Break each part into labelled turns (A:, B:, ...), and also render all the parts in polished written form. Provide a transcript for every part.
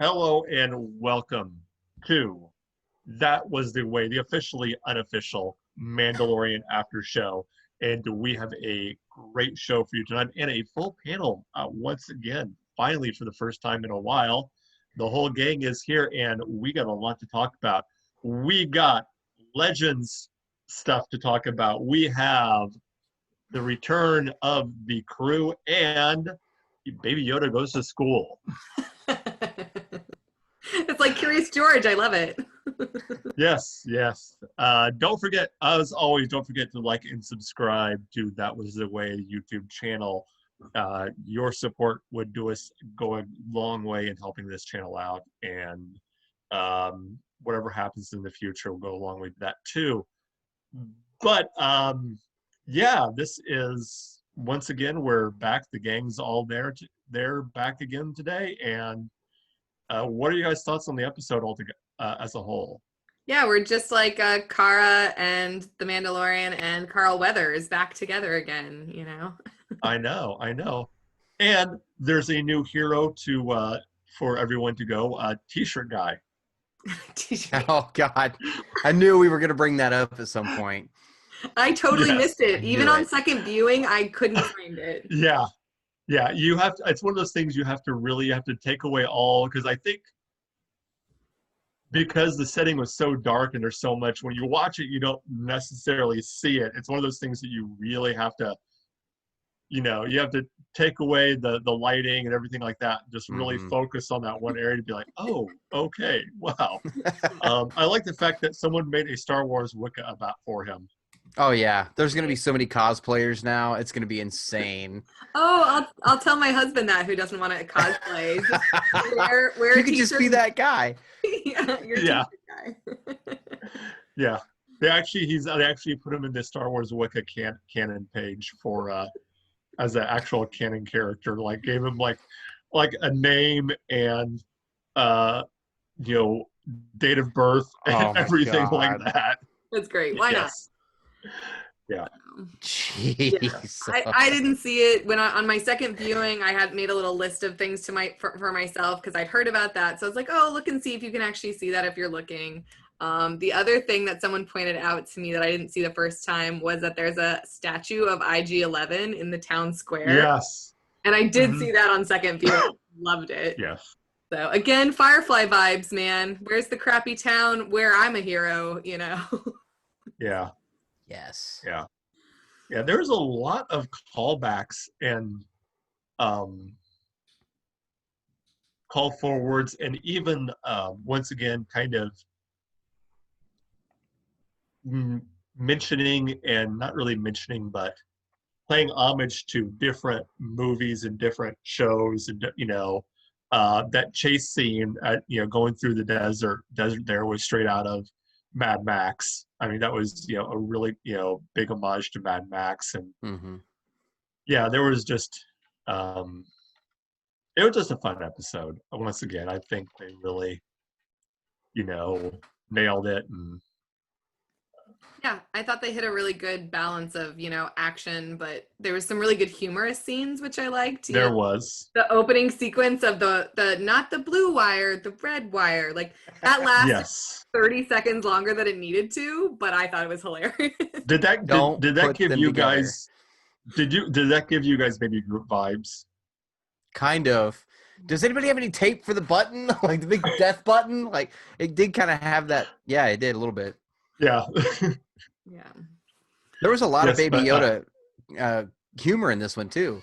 A: Hello and welcome to That Was the Way, the officially unofficial Mandalorian after show. And we have a great show for you tonight and a full panel once again, finally for the first time in a while. The whole gang is here and we got a lot to talk about. We got Legends stuff to talk about. We have the return of the crew and Baby Yoda goes to school.
B: It's like Curious George. I love it.
A: Yes. Don't forget, as always, don't forget to like and subscribe to That Was the Way YouTube channel. Your support would go a long way in helping this channel out, and whatever happens in the future will go a long way to that too. But yeah, this is once again we're back. The gang's all there. They're back again today, and what are you guys' thoughts on the episode altogether as a whole?
B: Yeah, we're just like Kara and the Mandalorian and Carl Weathers back together again, you know?
A: I know. And there's a new hero to for everyone to go, T-shirt guy.
B: T-shirt.
C: Oh God, I knew we were gonna bring that up at some point.
B: I totally missed it. Even on
C: it.
B: second viewing, I couldn't find it.
A: Yeah. You have to, it's one of those things you have to take away all, because I think because the setting was so dark and there's so much, when you watch it, you don't necessarily see it. It's one of those things that you really have to, you have to take away the lighting and everything like that. Just really focus on that one area to be like, oh, okay, wow. I like the fact that someone made a Star Wars Wicca about for him.
C: Oh yeah, there's gonna be so many cosplayers now. It's gonna be insane.
B: Oh, I'll tell my husband that, who doesn't want to cosplay. Wear
C: you could just be that guy.
B: Yeah, you're a t-shirt guy.
A: Yeah, they actually put him in the Star Wars Wicca canon page for as an actual canon character. Like gave him like a name and date of birth and everything like that.
B: That's great. Why not?
A: Yeah.
C: Jeez.
B: Yeah. I didn't see it when on my second viewing. I had made a little list of things for myself because I'd heard about that. So I was like, oh, look and see if you can actually see that if you're looking. The other thing that someone pointed out to me that I didn't see the first time was that there's a statue of IG-11 in the town square.
A: Yes.
B: And I did see that on second viewing. Loved it.
A: Yes.
B: So again, Firefly vibes, man. Where's the crappy town where I'm a hero,
A: Yeah.
C: Yes.
A: Yeah, there's a lot of callbacks and call forwards, and even once again kind of mentioning, and not really mentioning, but playing homage to different movies and different shows, and that chase scene going through the desert there was straight out of Mad Max. I mean, that was a really big homage to Mad Max, and yeah, there was just it was just a fun episode. Once again, I think they really nailed it. And
B: yeah, I thought they hit a really good balance of action, but there was some really good humorous scenes which I liked.
A: There was
B: the opening sequence of the not the blue wire, the red wire, like that lasted 30 seconds longer than it needed to, but I thought it was hilarious.
A: Did that give you guys maybe group vibes?
C: Kind of. Does anybody have any tape for the button? Like the big death button? Like it did kind of have that. Yeah, it did a little bit.
A: Yeah.
B: Yeah.
C: There was a lot of Baby Yoda humor in this one too.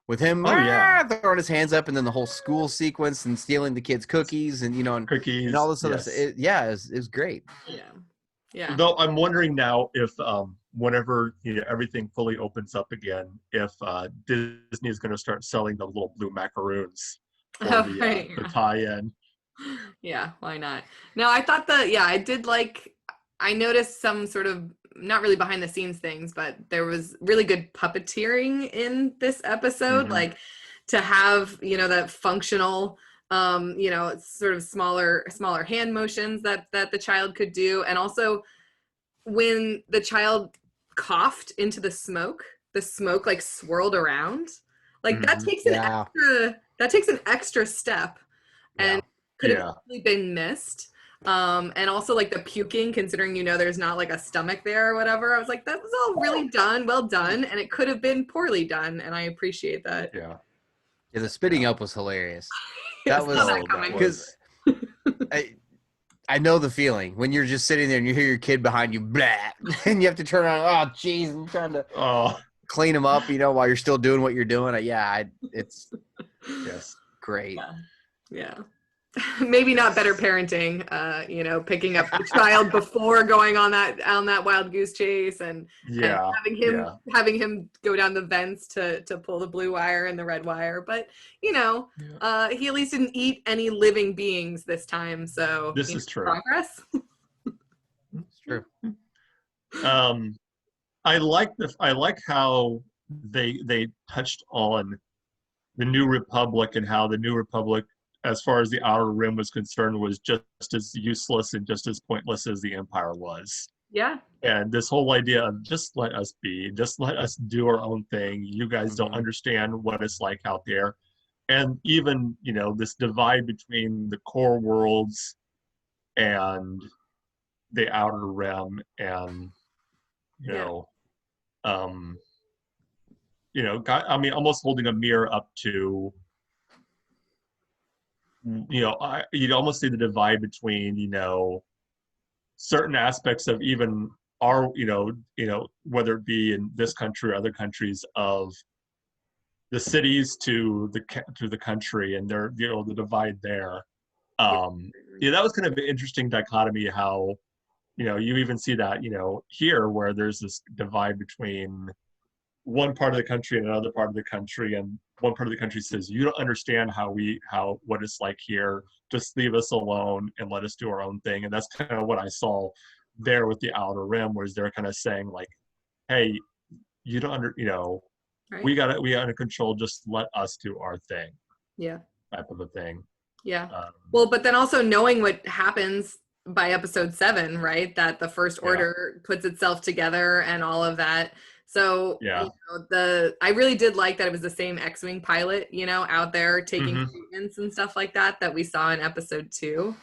C: With him throwing his hands up, and then the whole school sequence and stealing the kids' cookies and and
A: cookies
C: and all this other stuff. It was great.
B: Yeah.
A: Though I'm wondering now if whenever everything fully opens up again, if Disney is going to start selling the little blue macaroons for the tie-in.
B: Yeah, why not? No, I thought I noticed some sort of, not really behind the scenes things, but there was really good puppeteering in this episode, like to have, that functional, sort of smaller hand motions that the child could do. And also when the child coughed into the smoke like swirled around, like that takes an extra step. And could have easily been missed. And also like the puking, considering there's not like a stomach there or whatever. I was like, that was all really well done, and it could have been poorly done, and I appreciate that.
C: Yeah, the spitting up was hilarious.
B: That was
C: because I know the feeling when you're just sitting there and you hear your kid behind you, blah, and you have to turn around. Oh, jeez, I'm trying to clean them up, while you're still doing what you're doing. It's great.
B: Yeah. Maybe not better parenting, picking up the child before going on that wild goose chase and having him go down the vents to pull the blue wire and the red wire. But he at least didn't eat any living beings this time. So
A: this is true.
B: Progress.
C: It's true.
A: I like how they touched on the New Republic and how the New Republic, as far as the Outer Rim was concerned, was just as useless and just as pointless as the Empire was.
B: Yeah.
A: And this whole idea of just let us be, just let us do our own thing. You guys don't understand what it's like out there. And even, this divide between the core worlds and the Outer Rim and, almost holding a mirror up to, you'd almost see the divide between, certain aspects of even our, whether it be in this country or other countries, of the cities to the country, and their, the divide there. That was kind of an interesting dichotomy, how, you even see that, here, where there's this divide between one part of the country and another part of the country, and one part of the country says, you don't understand what it's like here, just leave us alone and let us do our own thing. And that's kind of what I saw there with the Outer Rim, whereas they're kind of saying like, hey, you don't right. we got it under control, just let us do our thing.
B: Yeah.
A: Type of a thing.
B: Yeah. Well, but then also knowing what happens by episode 7, right? That the First Order puts itself together and all of that. So I really did like that it was the same X-Wing pilot, out there taking treatments and stuff like that we saw in episode 2.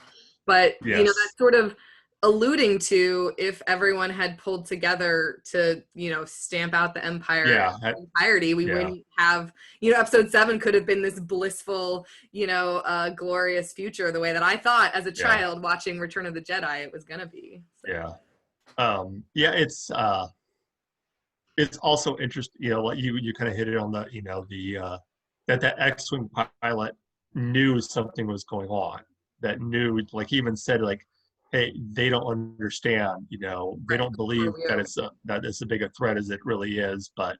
B: But that's sort of alluding to, if everyone had pulled together to stamp out the Empire entirety, we wouldn't have episode 7 could have been this blissful glorious future, the way that I thought as a child watching Return of the Jedi it was gonna be. So.
A: It's also interesting, like you kind of hit it on the, that X-Wing pilot knew something was going on, that knew, like he even said, like, hey, they don't understand, they don't believe that it's a big a threat as it really is, but,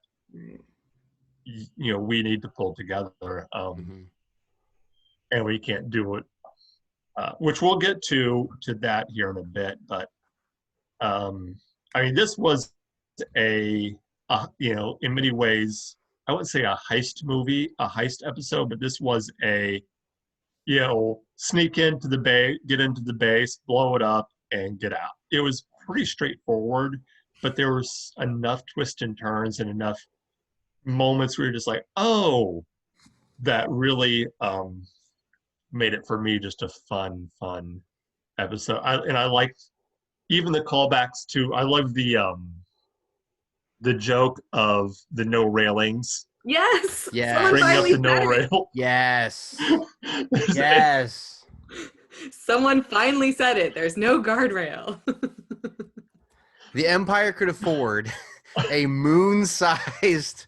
A: we need to pull together, and we can't do it, which we'll get to that here in a bit, but, this was in many ways, I wouldn't say a heist episode, but this was a, sneak into the base, get into the base, blow it up, and get out. It was pretty straightforward, but there was enough twists and turns and enough moments where you're just like, oh, that really made it for me just a fun episode. I liked even the callbacks to, I love the joke of the no railings.
B: Yes.
C: Yeah.
A: Bringing up the no rail.
C: Yes. Yes.
B: Someone finally said it. There's no guardrail.
C: The Empire could afford a moon-sized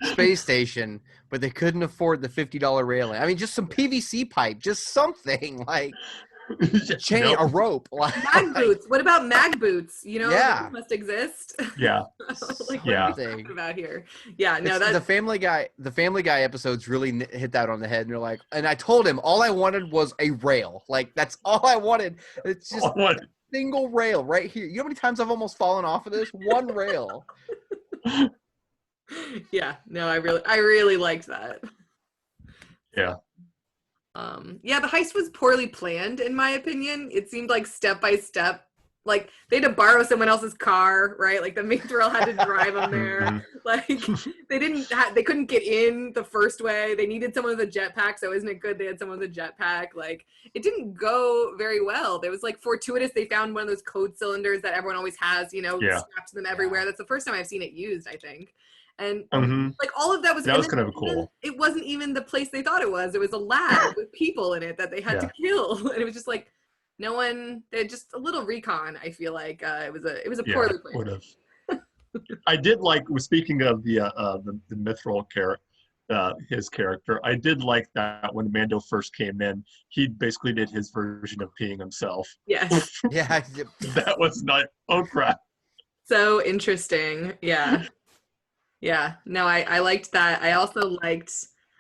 C: space station, but they couldn't afford the $50 railing. Just some PVC pipe, just something like a chain, a rope.
B: Mag boots. What about mag boots? Those must exist.
A: Yeah.
B: What are we talking about here? Yeah, no, that's
C: the Family Guy episodes really hit that on the head, and they're like, and I told him all I wanted was a rail. Like, that's all I wanted. It's just a single rail right here. You know how many times I've almost fallen off of this? One rail.
B: Yeah, no, I really liked that.
A: Yeah.
B: The heist was poorly planned, in my opinion. It seemed like step by step like they had to borrow someone else's car, right? Like the Mithril had to drive them there.
A: Mhm.
B: Like they couldn't get in the first way. They needed someone with a jetpack, so isn't it good they had someone with a jetpack? Like it didn't go very well. There was like fortuitous they found one of those code cylinders that everyone always has, you know,
A: Yeah.
B: strapped to them everywhere. That's the first time I've seen it used, I think. And
A: Mhm.
B: like all of that was
A: That was kind of cool.
B: It wasn't even the place they thought it was. It was a lab with people in it that they had to kill, and it was just like no one. They had just a little recon. I feel like it was a poorly planned.
A: Would have. I did like. Speaking of the Mithril character, his character, I did like that when Mando first came in, he basically did his version of peeing himself.
B: Yes.
C: Yeah.
A: That was not. Oh crap.
B: So interesting. Yeah. Yeah, no, I liked that. I also liked,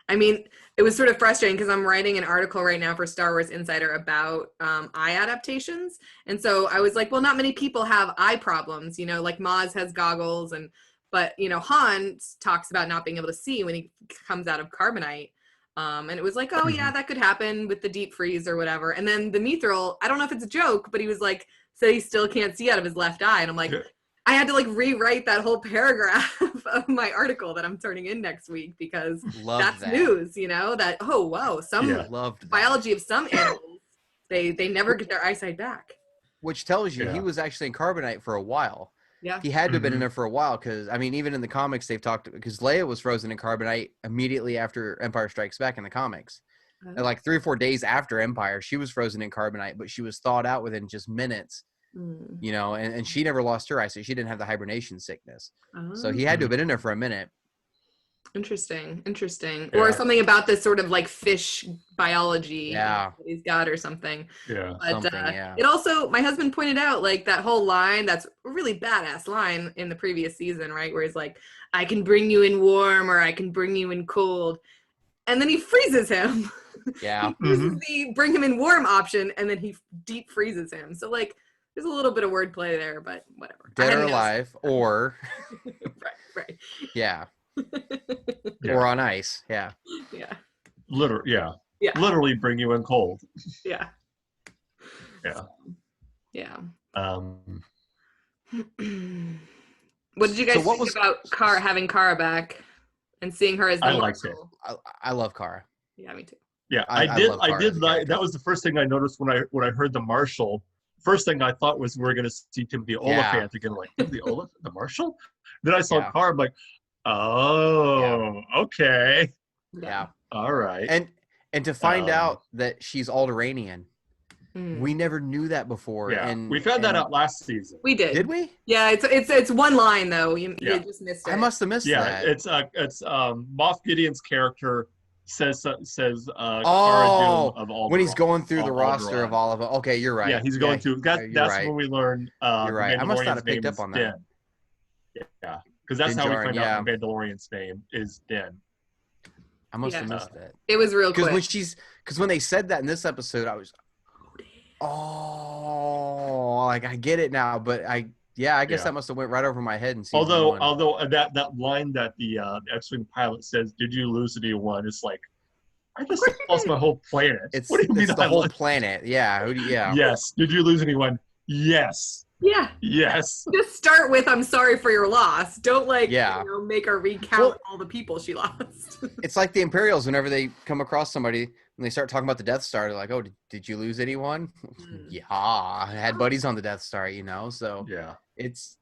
B: I mean, it was sort of frustrating because I'm writing an article right now for Star Wars Insider about eye adaptations. And so I was like, well, not many people have eye problems, you know, like Maz has goggles but, you know, Han talks about not being able to see when he comes out of carbonite. And it was like, oh yeah, that could happen with the deep freeze or whatever. And then the Mithril, I don't know if it's a joke, but he was like, so he still can't see out of his left eye. And I'm like, I had to like rewrite that whole paragraph of my article that I'm turning in next week because that's news, you know, that, oh, wow, biology of some animals, they never get their eyesight back.
C: Which tells you he was actually in carbonite for a while.
B: Yeah.
C: He had to have been in there for a while because, I mean, even in the comics, they've talked, because Leia was frozen in carbonite immediately after Empire Strikes Back in the comics. And like 3 or 4 days after Empire, she was frozen in carbonite, but she was thawed out within just minutes. You know, and she never lost her eyesight. She didn't have the hibernation sickness. So he had to have been in there for a minute.
B: Interesting. Yeah. Or something about this sort of like fish biology that he's got or something.
A: Yeah.
B: But it also, my husband pointed out like that whole line, that's a really badass line in the previous season, right? Where he's like, I can bring you in warm or I can bring you in cold. And then he freezes him.
C: Yeah.
B: He uses the bring him in warm option and then he deep freezes him. So like, there's a little bit of wordplay there, but whatever.
C: Dead or alive, or
B: right.
C: Yeah. Or on ice. Yeah.
B: Yeah.
A: Literally bring you in cold.
B: Yeah.
A: Yeah.
B: Yeah.
C: What
B: did you guys think about having Kara back and seeing her as the Marshal?
C: I love Kara.
B: Yeah, me too.
A: Yeah, I did like that was the first thing I noticed when I heard the Marshal. First thing I thought was we were going to see Timothy Oliphant again, like Timothy Oliphant, the Marshal. Then I saw Kara, I'm like, oh, okay, all right.
C: And to find out that she's Alderanian, we never knew that before.
A: Yeah,
C: and
A: we found that out last season.
B: We did.
C: Did we?
B: Yeah, it's one line though. You just missed it.
C: I must have missed that.
A: Yeah, it's Moff Gideon's character says Cara Dune of Alderaan.
C: When he's going through the roster of all of them. Okay, you're right.
A: Yeah, he's going through. That's when we learn.
C: You're right. I must not have picked up on that.
A: Yeah, because that's how we find out the Mandalorian's name is Din.
C: I must have missed that.
B: It was real quick.
C: Because when they said that in this episode, I was, like I get it now, but I guess that must have went right over my head. And
A: although that line that the X-wing pilot says, "Did you lose anyone?" It's like, I just lost my whole planet.
C: What do you mean the whole planet? Yeah.
A: Yes. Did you lose anyone? Yes.
B: Yeah.
A: Yes.
B: Just start with "I'm sorry for your loss." Don't make her recount all the people she lost.
C: It's like the Imperials. Whenever they come across somebody and they start talking about the Death Star, they're like, "Oh, did you lose anyone?" Yeah, I had buddies on the Death Star, you know. So it's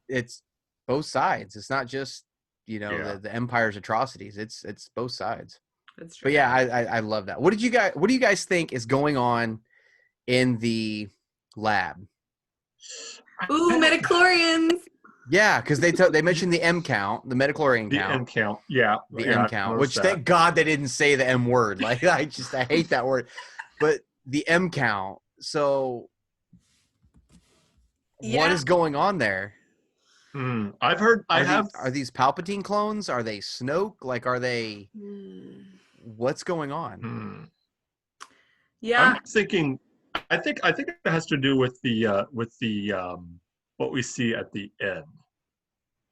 C: both sides. It's not just the Empire's atrocities. It's both sides.
B: That's true.
C: But yeah, I love that. What do you guys think is going on in the lab?
B: Ooh, midichlorians.
C: Yeah, because they mentioned the M count, the midichlorian count.
A: The M count, yeah.
C: The M count, which thank God they didn't say the M word. Like I hate that word. But the M count. So what is going on there?
A: I've heard.
C: Are these Palpatine clones? Are they Snoke? Like, are they? What's going on?
B: Yeah,
A: I'm thinking. I think it has to do with the what we see at the end.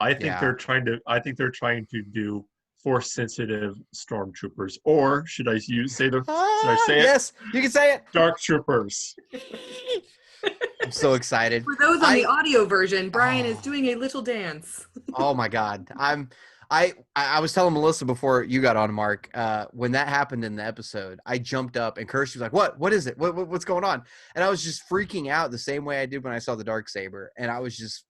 A: I think they're trying to do force sensitive stormtroopers, or should I say it?
C: Yes, you can say it.
A: Dark troopers.
C: I'm so excited.
B: For those on the audio version, Brian is doing a little dance.
C: Oh my God. I was telling Melissa before you got on, Mark, when that happened in the episode, I jumped up and Kirsty was like, what is it? What's going on? And I was just freaking out the same way I did when I saw the Darksaber. And I was just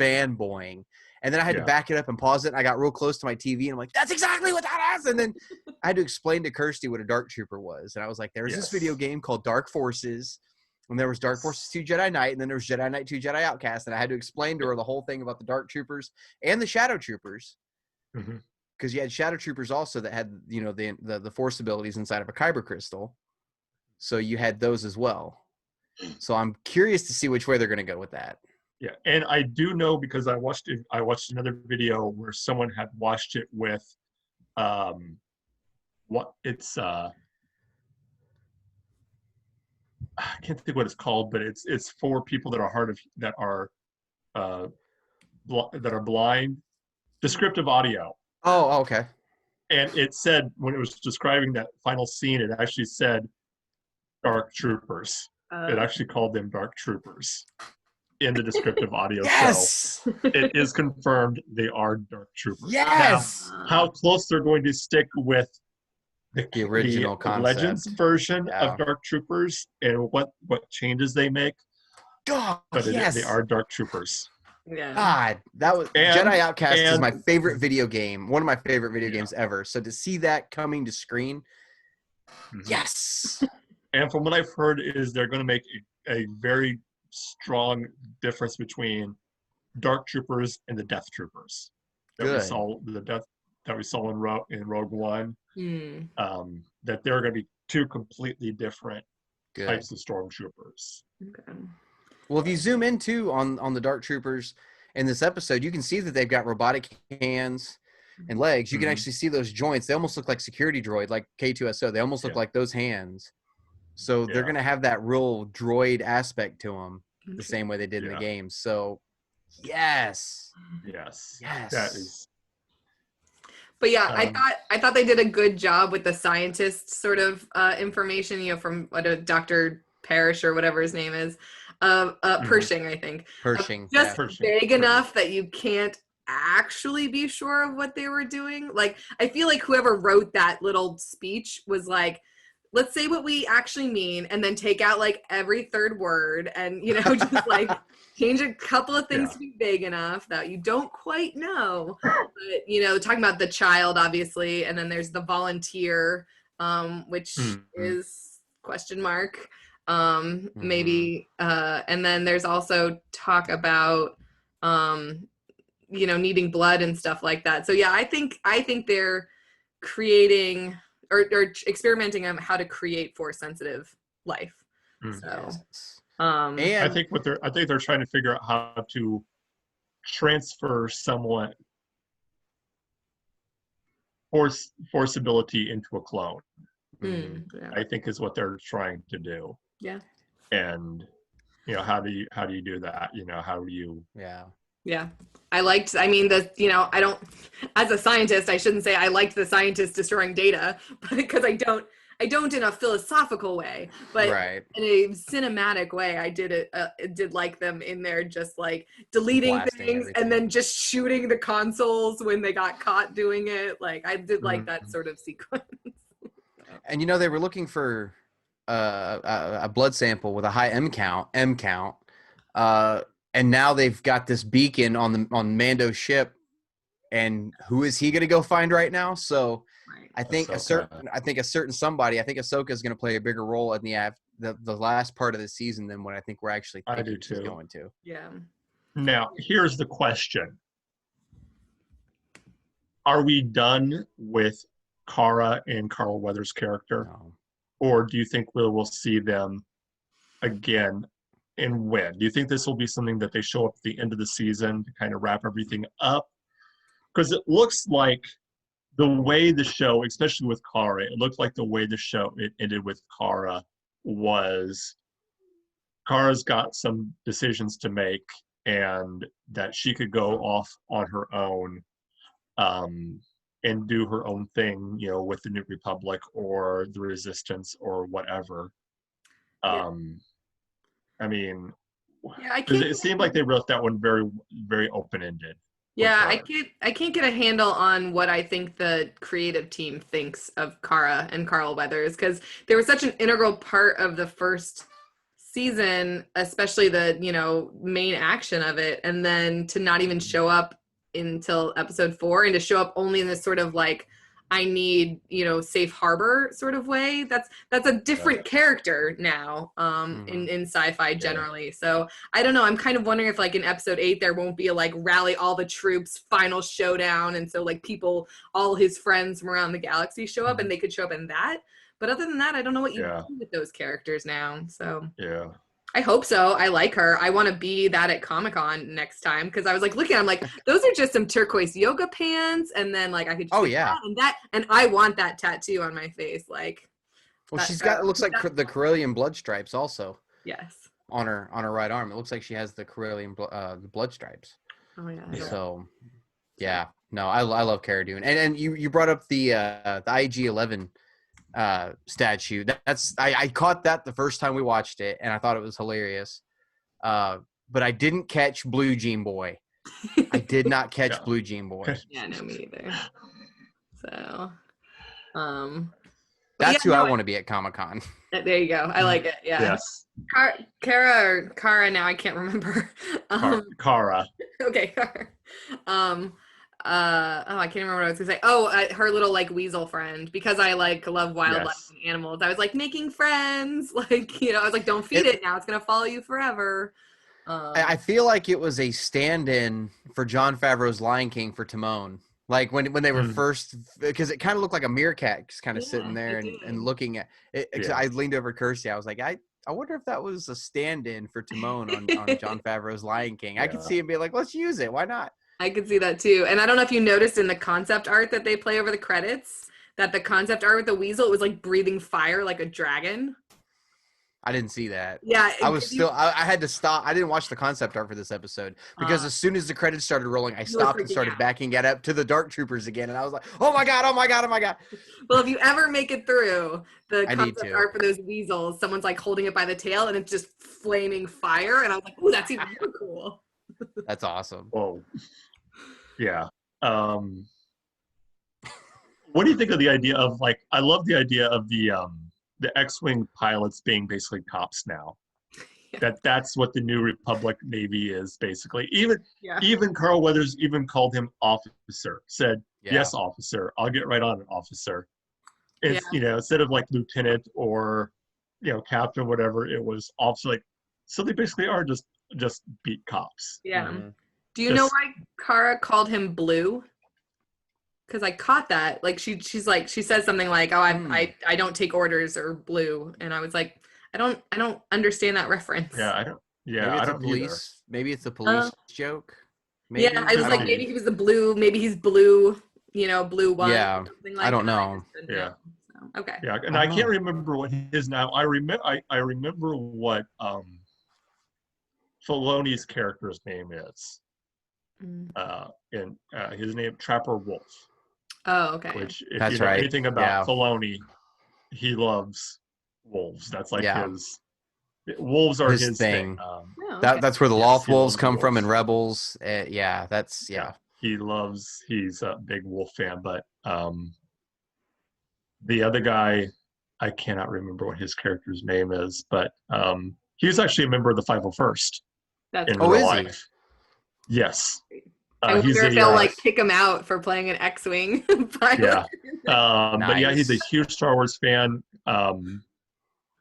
C: fanboying. And then I had to back it up and pause it. And I got real close to my TV and I'm like, that's exactly what that is. And then I had to explain to Kirsty what a Dark Trooper was. And I was like, there's this video game called Dark Forces. And there was Dark Forces 2 Jedi Knight, and then there was Jedi Knight 2 Jedi Outcast. And I had to explain to her the whole thing about the Dark Troopers and the Shadow Troopers. Because you had Shadow Troopers also that had, the Force abilities inside of a Kyber crystal. So you had those as well. So I'm curious to see which way they're going to go with that.
A: Yeah, and I do know because I watched another video where someone had watched it with, I can't think what it's called, but it's for people that are blind. Descriptive audio.
C: Oh, okay.
A: And it said when it was describing that final scene, it actually said Dark Troopers. It actually called them Dark Troopers in the descriptive audio.
C: Yes!
A: So it is confirmed they are Dark Troopers.
C: Yes!
A: Now, how close they're going to stick with
C: the original concept.
A: Legends version of Dark Troopers and what changes they make.
C: God,
A: but they are Dark Troopers.
B: Yeah.
C: God, that was Jedi Outcast is my favorite video game, one of my favorite video games ever. So to see that coming to screen, yes.
A: And from what I've heard is they're going to make a very strong difference between Dark Troopers and the Death Troopers. That we saw in Rogue One. That they're going to be two completely different types of stormtroopers.
B: Okay.
C: Well, if you zoom in too on the Dark Troopers in this episode, you can see that they've got robotic hands and legs. You can actually see those joints. They almost look like security droid, like K2SO. They almost look like those hands. So they're going to have that real droid aspect to them the same way they did in the game. So, yes. That is.
B: But yeah, I thought they did a good job with the scientist sort of information, from Dr. Parrish or whatever his name is. Pershing, I think.
C: Pershing.
B: Just vague enough that you can't actually be sure of what they were doing. Like, I feel like whoever wrote that little speech was like, let's say what we actually mean and then take out like every third word and, just like change a couple of things to be vague enough that you don't quite know. But, talking about the child, obviously, and then there's the volunteer, which is question mark. Maybe and then there's also talk about needing blood and stuff like that. So I think they're creating or experimenting on how to create force sensitive life. So
A: and I think they're trying to figure out how to transfer somewhat force ability into a clone. I think is what they're trying to do.
B: Yeah.
A: And how do you do that? How do you
B: Yeah. I don't, as a scientist, I shouldn't say I liked the scientists destroying data, because I don't in a philosophical way, but in a cinematic way, I did like them in there, just like deleting things and then just shooting the consoles when they got caught doing it. Like, I did like that sort of sequence.
C: And they were looking for a blood sample with a high M count, and now they've got this beacon on Mando's ship, and who is he going to go find right now? So I think somebody. I think Ahsoka is going to play a bigger role in the last part of the season than what I think we're actually thinking she's going to.
B: Yeah.
A: Now here's the question: are we done with Cara and Carl Weathers' character, or do you think we'll see them again? And when? Do you think this will be something that they show up at the end of the season to kind of wrap everything up? Because it looks like the way the show, especially with Cara, it looked like the way the show it ended with Cara was Cara's got some decisions to make, and that she could go off on her own and do her own thing, with the New Republic or the Resistance or whatever. I mean,
B: Yeah, I
A: 'cause
B: can't.
A: it seemed like they wrote that one very, very open-ended.
B: Yeah,
A: her.
B: I can't get a handle on what I think the creative team thinks of Kara and Carl Weathers, because they were such an integral part of the first season, especially the, main action of it, and then to not even show up until episode 4, and to show up only in this sort of like, I need, safe harbor sort of way. That's a different character now, in sci-fi generally. So I don't know. I'm kind of wondering if like in episode 8 there won't be a like rally all the troops final showdown, and so like people, all his friends from around the galaxy show up, and they could show up in that. But other than that, I don't know what you do with those characters now. So I hope so. I like her. I want to be that at Comic-Con next time, because I was like looking, I'm like, those are just some turquoise yoga pants, and then like I could just that, and I want that tattoo on my face. Like,
C: well, she's got, it looks like the Corellian blood stripes also.
B: Yes.
C: On her right arm, it looks like she has the Corellian blood stripes.
B: Oh yeah.
C: So, yeah, no, I love Cara Dune, and you brought up the IG-11 statue. I caught that the first time we watched it, and I thought it was hilarious. But I didn't catch Blue Jean Boy. I did not catch Blue Jean Boy.
B: Yeah, no, me either. So,
C: that's who I want to be at Comic-Con.
B: There you go. I like it. Yeah.
A: Yes.
B: Kara or Kara, now I can't remember.
A: Kara.
B: Okay. I can't remember what I was gonna say. Her little like weasel friend, because I like love wildlife and animals. I was like making friends, like, I was like, don't feed it now, it's gonna follow you forever.
C: I feel like it was a stand-in for Jon Favreau's Lion King for Timon. Like when they were first, because it kind of looked like a meerkat just kind of sitting there and looking at it. I leaned over Kirsty. I was like, I wonder if that was a stand-in for Timon on Jon Favreau's Lion King. I could see him being like, let's use it. Why not?
B: I could see that too. And I don't know if you noticed in the concept art that they play over the credits, that the concept art with the weasel, it was like breathing fire like a dragon.
C: I didn't see that.
B: Yeah.
C: I had to stop. I didn't watch the concept art for this episode because as soon as the credits started rolling, I stopped and started backing it up to the Dark Troopers again. And I was like, oh my God, oh my God, oh my God.
B: Well, if you ever make it through the concept art for those weasels, someone's like holding it by the tail and it's just flaming fire. And I was like, ooh, that's even more cool.
C: That's awesome.
A: Whoa. Yeah. What do you think of the idea of like, I love the idea of the X-Wing pilots being basically cops now. That's what the New Republic Navy is basically. Even Carl Weathers even called him officer, said, yes, officer, I'll get right on it, officer. It's, instead of like lieutenant or, captain, whatever, it was officer. Like, so they basically are just beat cops.
B: Yeah. Do you know why Kara called him Blue? Because I caught that. Like she says something like, "Oh, I don't take orders," or Blue, and I was like, I don't understand that reference.
A: Yeah, I don't. Yeah,
C: maybe it's
A: I don't
C: police.
A: either.
C: Maybe it's a police joke.
B: Maybe. Yeah, I was like, maybe he was the blue. Maybe he's blue. Blue one.
C: Yeah,
B: like
C: I don't know.
B: Yeah. So, okay.
A: Yeah, and I can't remember what his now. I remember what Filoni's character's name is. And his name Trapper Wolf.
B: Oh, okay.
A: Which, if you know anything about Filoni, he loves wolves. That's like his. Wolves are his thing.
C: That's where the Loth wolves come from in Rebels. He's
A: a big wolf fan. But the other guy, I cannot remember what his character's name is, but he was actually a member of the 501st in real life. Yes.
B: I wonder if they'll like kick him out for playing an X-Wing pilot.
A: But yeah, he's a huge Star Wars fan.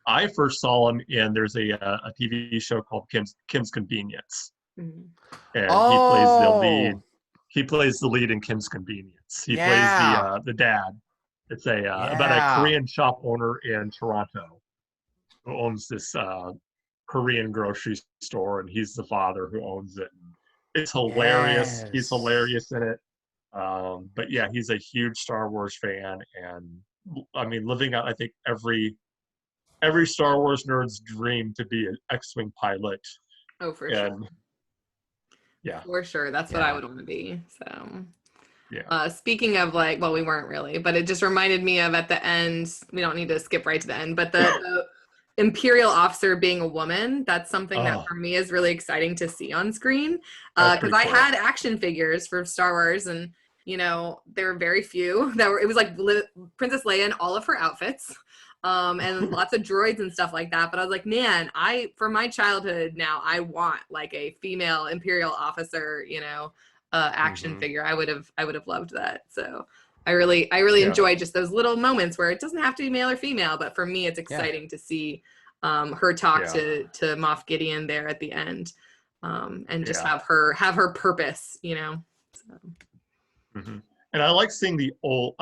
A: I first saw him in there's a TV show called Kim's Convenience, and he plays the lead in Kim's Convenience. He plays the dad. It's about a Korean shop owner in Toronto who owns this Korean grocery store, and he's the father who owns it. It's hilarious. He's hilarious in it. But yeah, he's a huge Star Wars fan, and I mean, living out, I think, every Star Wars nerd's dream to be an X-Wing pilot.
B: Oh, for sure.
A: Yeah.
B: For sure. That's what I would want to be. So speaking of like, well, we weren't really, but it just reminded me of at the end, we don't need to skip right to the end, but Imperial officer being a woman, that's something that
A: Oh.
B: for me is really exciting to see on screen.
A: That's
B: Because
A: pretty
B: I
A: cool.
B: had action figures for Star Wars, and there were very few that were. It was like Princess Leia in all of her outfits, and lots of droids and stuff like that. But I was like, man, for my childhood now, I want like a female Imperial officer, action figure. I would have loved that. So I really enjoy just those little moments where it doesn't have to be male or female, but for me, it's exciting to see her talk to Moff Gideon there at the end, and just have her purpose, So.
A: And I like seeing the old,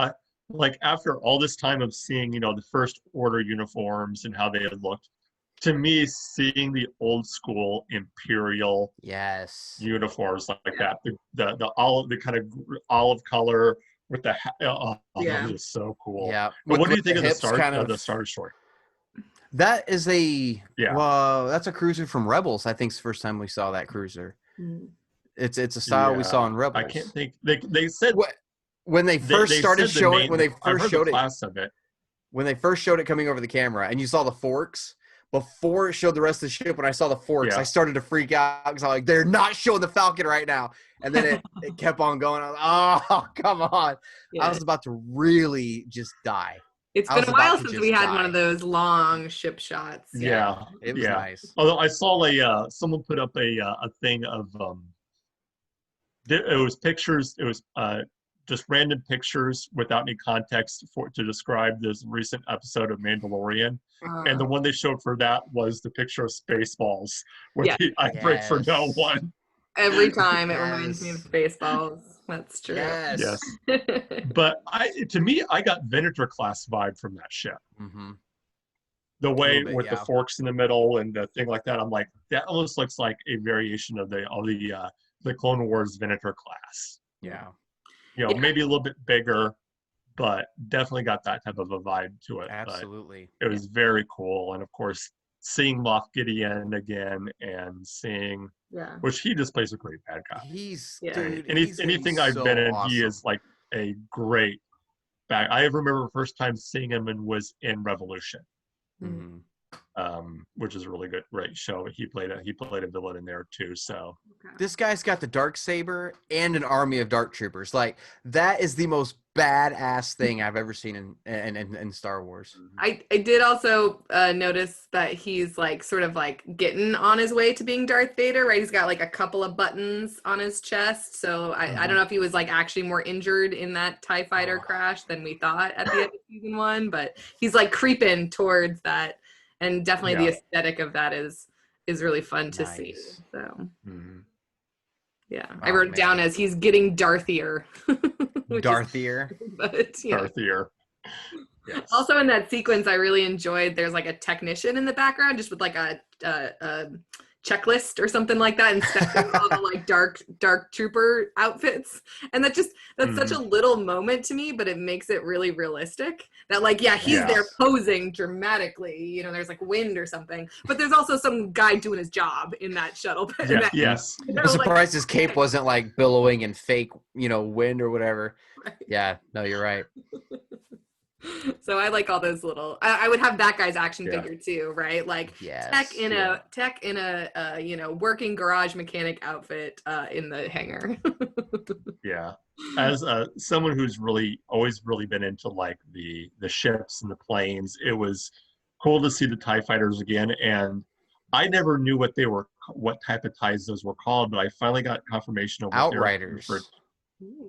A: like after all this time of seeing, the First Order uniforms and how they had looked. To me, seeing the old school Imperial uniforms like that, the olive, the kind of olive color with the that is so cool.
C: Yeah.
A: But what do you think of the Star Destroyer?
C: That is that's a cruiser from Rebels. I think it's the first time we saw that cruiser. It's a style we saw in Rebels.
A: I can't think. They said
C: when they first started showing it, when they first showed it,
A: class of it,
C: when they first showed it coming over the camera, and you saw the forks. Before it showed the rest of the ship, when I saw the forks, I started to freak out because I'm like, they're not showing the Falcon right now. And then it kept on going. I was like, oh, come on. Yeah. I was about to really just die.
B: It's been a while since we had one of those long ship shots.
A: Yeah.
C: It was nice.
A: Although I saw someone put up a thing of, it was pictures, it was just random pictures without any context to describe this recent episode of Mandalorian. And the one they showed for that was the picture of Spaceballs, where I break for no one.
B: Every time it reminds me of Spaceballs. That's true.
A: Yes. But to me, I got Venator class vibe from that ship. The way with the forks in the middle and the thing like that, I'm like, that almost looks like a variation of the Clone Wars Venator class.
C: Yeah.
A: Maybe a little bit bigger, but definitely got that type of a vibe to it.
C: Absolutely.
A: But it was very cool. And of course, seeing Moff Gideon again and seeing, which he just plays a great bad guy. Anything I've been in, he is like a great bad. I remember the first time seeing him was in Revolution. Which is a really great show. He played a villain in there too. So
C: this guy's got the Darksaber and an army of Dark Troopers. Like that is the most badass thing I've ever seen in Star Wars.
B: I did also notice that he's like sort of like getting on his way to being Darth Vader, right? He's got like a couple of buttons on his chest. So I don't know if he was like actually more injured in that TIE fighter crash than we thought at the end of season 1, but he's like creeping towards that. And definitely the aesthetic of that is really fun to see. So, I wrote it down as he's getting Darthier.
C: Darthier?
A: Darthier.
B: Yes. Also in that sequence, I really enjoyed, there's like a technician in the background just with like a checklist or something like that, instead of all the like dark trooper outfits, and that's such a little moment to me, but it makes it really realistic that like he's there posing dramatically, there's like wind or something, but there's also some guy doing his job in that shuttle.
A: Yes.
C: I'm surprised his cape wasn't like billowing and fake wind or whatever. Right. Yeah, no, you're right.
B: So I like all those little. I would have that guy's action figure too, right? Like tech in a working garage mechanic outfit in the hangar.
A: Yeah, as someone who's always really been into like the ships and the planes, it was cool to see the TIE fighters again. And I never knew what type of TIEs those were called, but I finally got confirmation of what
C: Outriders.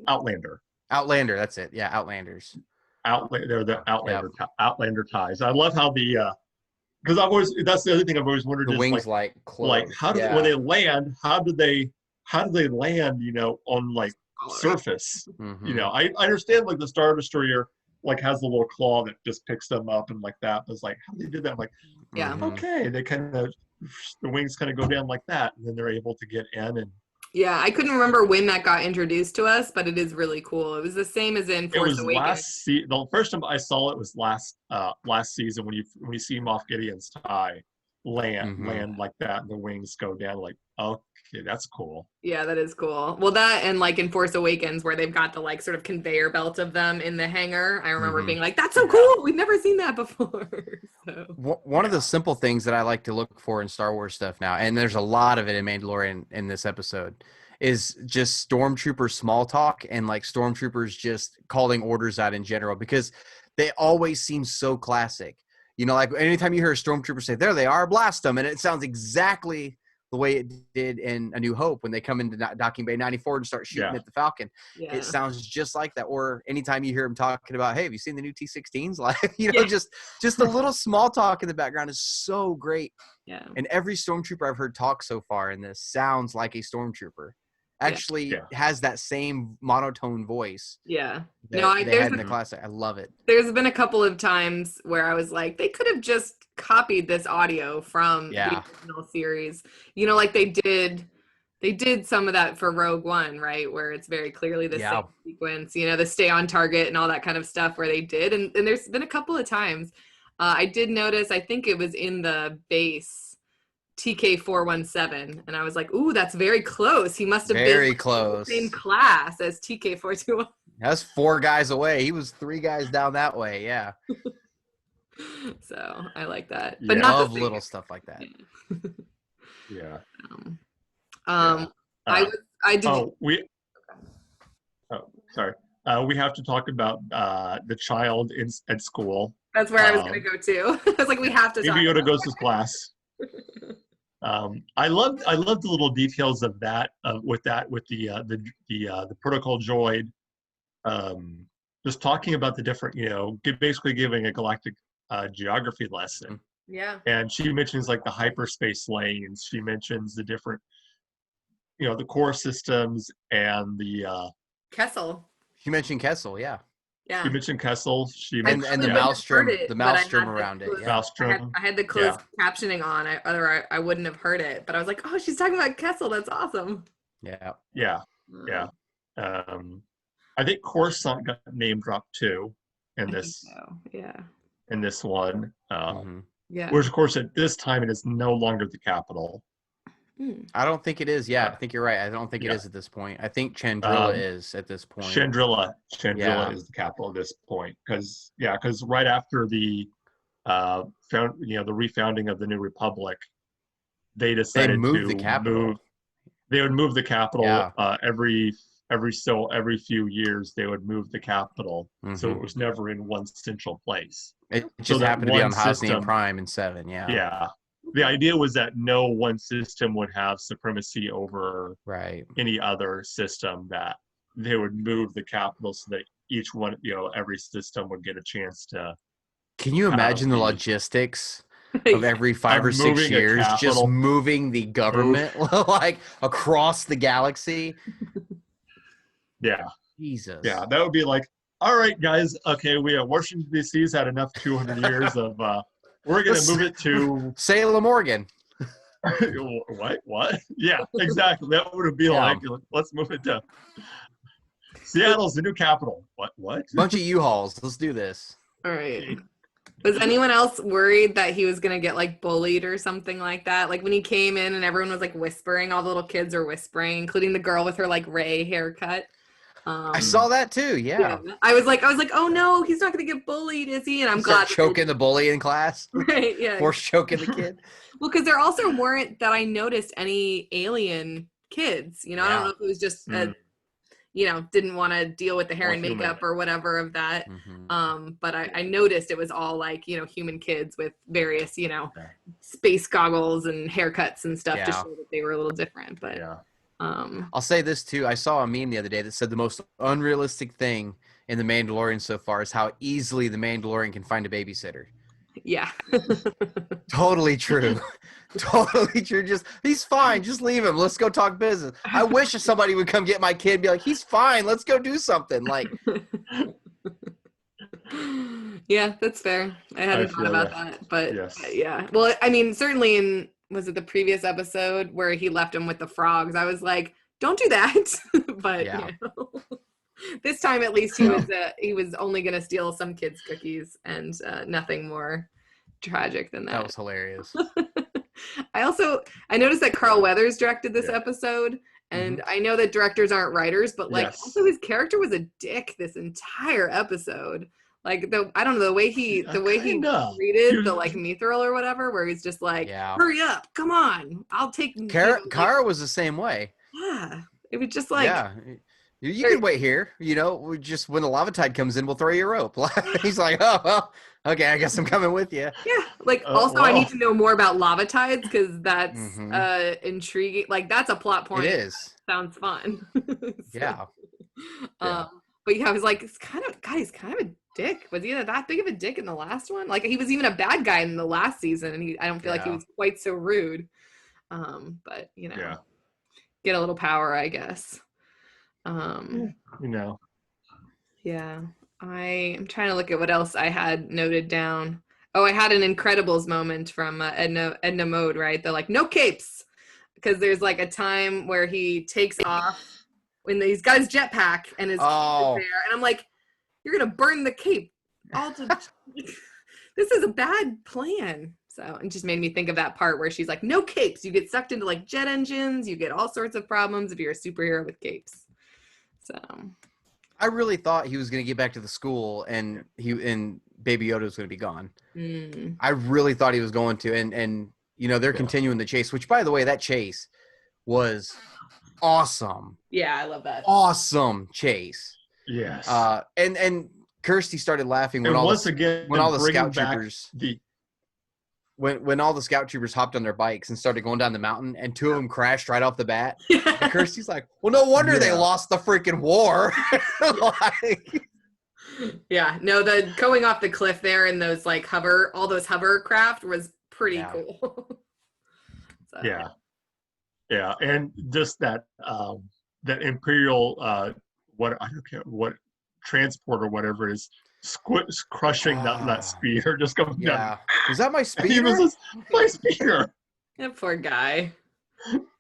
A: Outlander.
C: Outlander, that's it. Yeah, Outlanders.
A: They're the Outlander TIEs. I love how because that's the other thing I've always wondered,
C: the
A: is
C: wings like
A: how do when they land, how do they land on like surface? I understand like the Star Destroyer like has the little claw that just picks them up and like that, but it's like how do they do that? I'm like, okay, they kind of the wings kind of go down like that, and then they're able to get in. And
B: I couldn't remember when that got introduced to us, but it is really cool. It was the same as in Force Awakens.
A: The first time I saw it was last season when you see Moff Gideon's tie, land like that, and the wings go down. Like, okay, that's cool.
B: Yeah, that is cool. Well, that and like in Force Awakens, where they've got the like sort of conveyor belt of them in the hangar. I remember being like, "That's so cool! We've never seen that before." So
C: one of the simple things that I like to look for in Star Wars stuff now, and there's a lot of it in Mandalorian in this episode, is just stormtrooper small talk and like stormtroopers just calling orders out in general, because they always seem so classic. You know, like anytime you hear a stormtrooper say, "There they are, blast them," and it sounds exactly the way it did in A New Hope when they come into Docking Bay 94 and start shooting at the Falcon.
B: yeah.
C: It sounds just like that. Or anytime you hear them talking about, "Hey, have you seen the new T-16s?" Like, you know, just a little small talk in the background is so great.
B: Yeah.
C: And every stormtrooper I've heard talk so far in this sounds like a stormtrooper. Actually has that same monotone voice.
B: Yeah.
C: They had in the classic. I love it.
B: There's been a couple of times where I was like, they could have just copied this audio from the original series. You know, like they did some of that for Rogue One, right? Where it's very clearly the same sequence, you know, the stay on target and all that kind of stuff where they did. And there's been a couple of times I did notice, I think it was in the base TK417, and I was like, "Ooh, that's very close. He must have been
C: close.
B: The same class as TK421."
C: That's 4 guys away. He was 3 guys down that way. Yeah.
B: So I like that, but not
C: love little stuff like that.
A: Yeah.
B: I did.
A: Sorry. We have to talk about the child at school.
B: That's where I was going to go to. I was like, we have to.
A: Baby Yoda goes to class. I loved the little details of that with the protocol droid, just talking about the different, you know, basically giving a galactic geography lesson.
B: Yeah.
A: And she mentions like the hyperspace lanes. She mentions the different, you know, the core systems and the
B: Kessel.
C: She mentioned Kessel, yeah.
B: Yeah.
A: She mentioned Kessel. She mentioned
C: and the maelstrom around it.
A: Yeah. Maelstrom.
B: I had the closed captioning on. Otherwise, I wouldn't have heard it. But I was like, "Oh, she's talking about Kessel. That's awesome."
C: Yeah.
A: Yeah. Yeah. I think Coruscant got name dropped too in this.
B: Yeah.
A: In this one.
B: Yeah.
A: Which, of course, at this time it is no longer the capital.
C: I don't think it is. Yeah, I think you're right. I don't think it is at this point. I think Chandrilla is at this point.
A: Chandrilla is the capital at this point, because right after the the refounding of the New Republic, they decided
C: move the capital.
A: They would move the capital every few years. They would move the capital, so it was never in one central place.
C: It just happened to be on Hosnian Prime in 7. Yeah.
A: Yeah. The idea was that no one system would have supremacy over any other system, that they would move the capital so that each one, you know, every system would get a chance to.
C: Can you imagine the logistics of every 5 or 6 years just moving the government like across the galaxy?
A: Yeah.
C: Jesus.
A: Yeah, that would be like, all right, guys, okay, Washington, D.C.'s had enough 200 years of we're going to move it to
C: Salem, Oregon.
A: What? Yeah, exactly. That would be like, let's move it to Seattle's the new capital. What?
C: Bunch of U-Hauls. Let's do this.
B: All right. Was anyone else worried that he was going to get like bullied or something like that? Like when he came in and everyone was like whispering, all the little kids are whispering, including the girl with her like Ray haircut.
C: I saw that too. Yeah.
B: I was like, oh no, he's not going to get bullied, is he? And I'm glad
C: choking the bully in class.
B: Right. Yeah.
C: Force choking the kid.
B: Well, because there also weren't that I noticed any alien kids. You know, I don't know if it was just didn't want to deal with the hair and makeup or whatever of that. But I noticed it was all like, you know, human kids with various, you know, space goggles and haircuts and stuff to show that they were a little different. But
C: I'll say this too. I saw a meme the other day that said the most unrealistic thing in The Mandalorian so far is how easily the Mandalorian can find a babysitter.
B: Yeah.
C: Totally true. Totally true. He's fine. Just leave him. Let's go talk business. I wish somebody would come get my kid and be like, he's fine. Let's go do something. Like,
B: yeah, that's fair. I hadn't thought about that, but yeah. Well, I mean, certainly was it the previous episode where he left him with the frogs? I was like, don't do that. But you know, this time at least he was only going to steal some kids' cookies and nothing more tragic than that.
C: That was hilarious.
B: I noticed that Carl Weathers directed this episode, and I know that directors aren't writers, but like also his character was a dick this entire episode. Like I don't know the way he treated the like Mithril or whatever, where he's just like, hurry up, come on, I'll take.
C: Kara was the same way.
B: Yeah, it was just like
C: You can wait here. We just when the lava tide comes in, we'll throw you a rope. He's like, oh, well, okay, I guess I'm coming with you.
B: Yeah, like also I need to know more about lava tides because that's intriguing. Like that's a plot point.
C: It is.
B: Sounds fun.
C: Yeah.
B: But yeah, I was like, he's kind of a dick. Was he that big of a dick in the last one? Like he was even a bad guy in the last season, and I don't feel like he was quite so rude. But get a little power, I guess. Yeah, I am trying to look at what else I had noted down. Oh, I had an Incredibles moment from Edna Mode, right? They're like, no capes, because there's like a time where he takes off when he's got his jetpack and his cape is there, and I'm like, you're gonna burn the cape. This is a bad plan. So it just made me think of that part where she's like, no capes. You get sucked into like jet engines. You get all sorts of problems if you're a superhero with capes. So
C: I really thought he was going to get back to the school and Baby Yoda was going to be gone. I really thought he was going to. And they're continuing the chase, which, by the way, that chase was awesome.
B: Yeah, I love that.
C: Awesome chase.
A: Yes.
C: And Kirsty started laughing when all the scout troopers when all the scout troopers hopped on their bikes and started going down the mountain, and two of them crashed right off the bat. And Kirsty's like, well, no wonder they lost the freaking war.
B: The going off the cliff there and those like all those hovercraft was pretty cool.
A: So. Yeah, and just that that Imperial what transport or whatever it is crushing that speeder just coming down.
C: Was that my speeder?
A: My speeder.
B: That poor guy.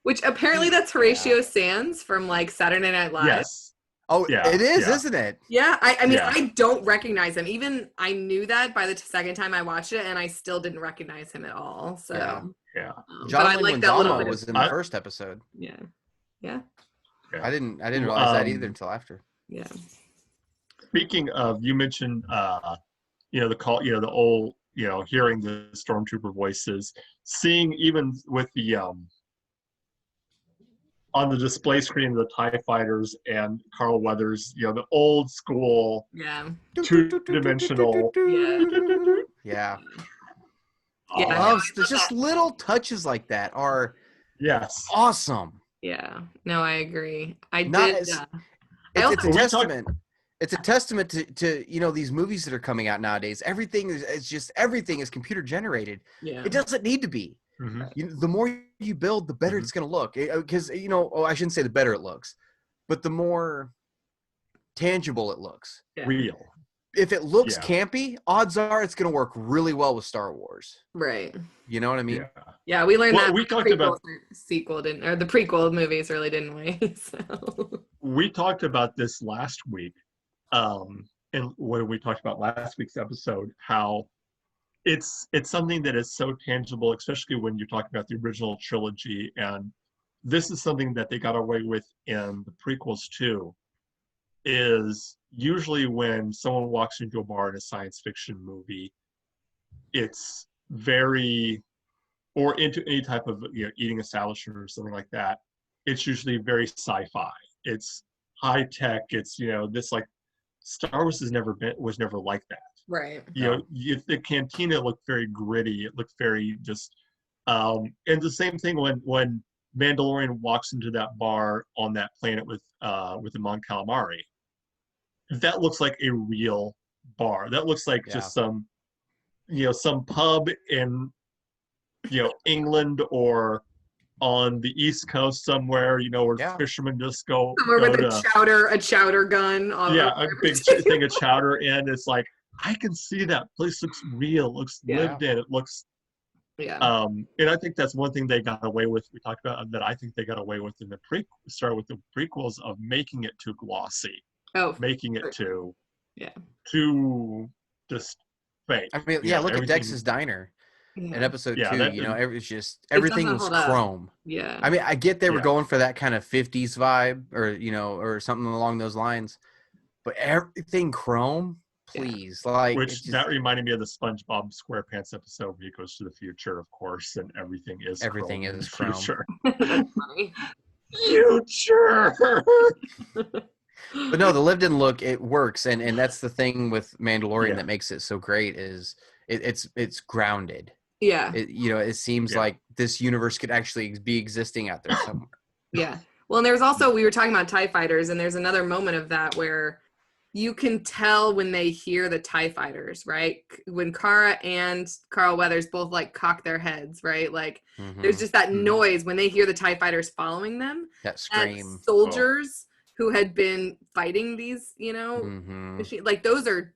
B: Which apparently that's Horatio Sands from like Saturday Night Live.
A: Yes.
C: Oh, it is, isn't it?
B: Yeah. I mean, I don't recognize him. Even I knew that by the second time I watched it, and I still didn't recognize him at all. So
C: John Leguizamo was in the first episode.
B: Yeah.
C: I didn't realize that either until after.
B: Yeah.
A: Speaking of, you mentioned the call, the old, hearing the stormtrooper voices, seeing even with the on the display screen the TIE fighters and Carl Weathers, the old school, two-dimensional.
C: Just little touches like that are awesome.
B: Yeah, no, I agree.
C: It's a testament. It's a testament to these movies that are coming out nowadays. Everything is computer generated.
B: Yeah.
C: It doesn't need to be. The more you build, the better it's going to look. Because I shouldn't say the better it looks, but the more tangible it looks.
B: Yeah.
A: Real.
C: If it looks campy, odds are it's going to work really well with Star Wars.
B: Right.
C: You know what I mean?
B: Yeah, we learned that
A: we talked about
B: sequel or the prequel movies really, didn't we? So.
A: We talked about this last week. And when we talked about last week's episode, how it's something that is so tangible, especially when you're talking about the original trilogy, and this is something that they got away with in the prequels too, is usually when someone walks into a bar in a science fiction movie, it's very, or into any type of eating establishment or something like that, it's usually very sci-fi. It's high tech. It's this like Star Wars was never like that.
B: Right.
A: The cantina looked very gritty. It looked very just, and the same thing when Mandalorian walks into that bar on that planet with the Mon Calamari. That looks like a real bar. That looks like just some pub in, England or on the East Coast somewhere, where fishermen just go
B: somewhere with a chowder gun.
A: A big thing of chowder, and it's like, I can see that place looks real, looks lived in. It looks, and I think that's one thing they got away with. We talked about that. I think they got away with in the start with the prequels of making it too glossy, making it too just fake.
C: I mean, look at Dex's Diner. In episode 2, everything
B: doesn't
C: was
B: hold up.
C: chrome.
B: Yeah.
C: I mean, I get they were going for that kind of 50s vibe or something along those lines, but everything chrome, please.
A: Which that reminded me of the SpongeBob SquarePants episode where he goes to the future, of course, and everything is chrome in the future.
B: That's funny.
A: Future.
C: But no, the lived-in look, it works, and that's the thing with Mandalorian that makes it so great is it's grounded.
B: Yeah.
C: It seems like this universe could actually be existing out there somewhere.
B: Yeah. Well, and there's also, we were talking about TIE fighters, and there's another moment of that where you can tell when they hear the TIE fighters, right? When Cara and Carl Weathers both like cock their heads, right? Like there's just that noise when they hear the TIE fighters following them.
C: That scream.
B: And soldiers who had been fighting these, like those are,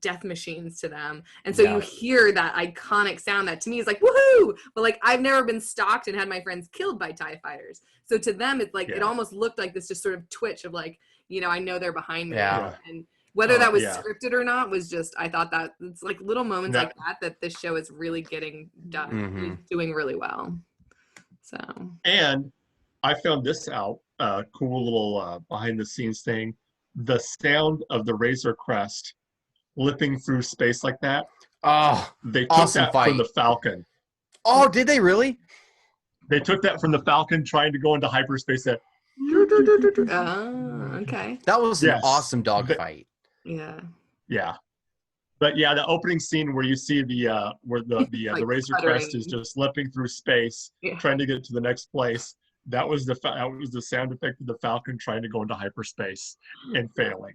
B: death machines to them. And so you hear that iconic sound that to me is like, woohoo! But like, I've never been stalked and had my friends killed by TIE fighters. So to them, it's like, it almost looked like this just sort of twitch of like, I know they're behind me.
C: Yeah.
B: And whether that was scripted or not was just, I thought that it's like little moments like that this show is really getting done, doing really well. So.
A: And I found this out, cool little behind the scenes thing. The sound of the Razor Crest lipping through space like that.
C: Oh,
A: they took that from the Falcon.
C: Oh, did they really?
A: They took that from the Falcon trying to go into hyperspace.
B: Oh, okay.
C: That was an awesome dogfight.
B: Yeah.
A: Yeah. But yeah, the opening scene where you see the where the like Razor Crest is just lipping through space, trying to get to the next place. That was the sound effect of the Falcon trying to go into hyperspace and failing.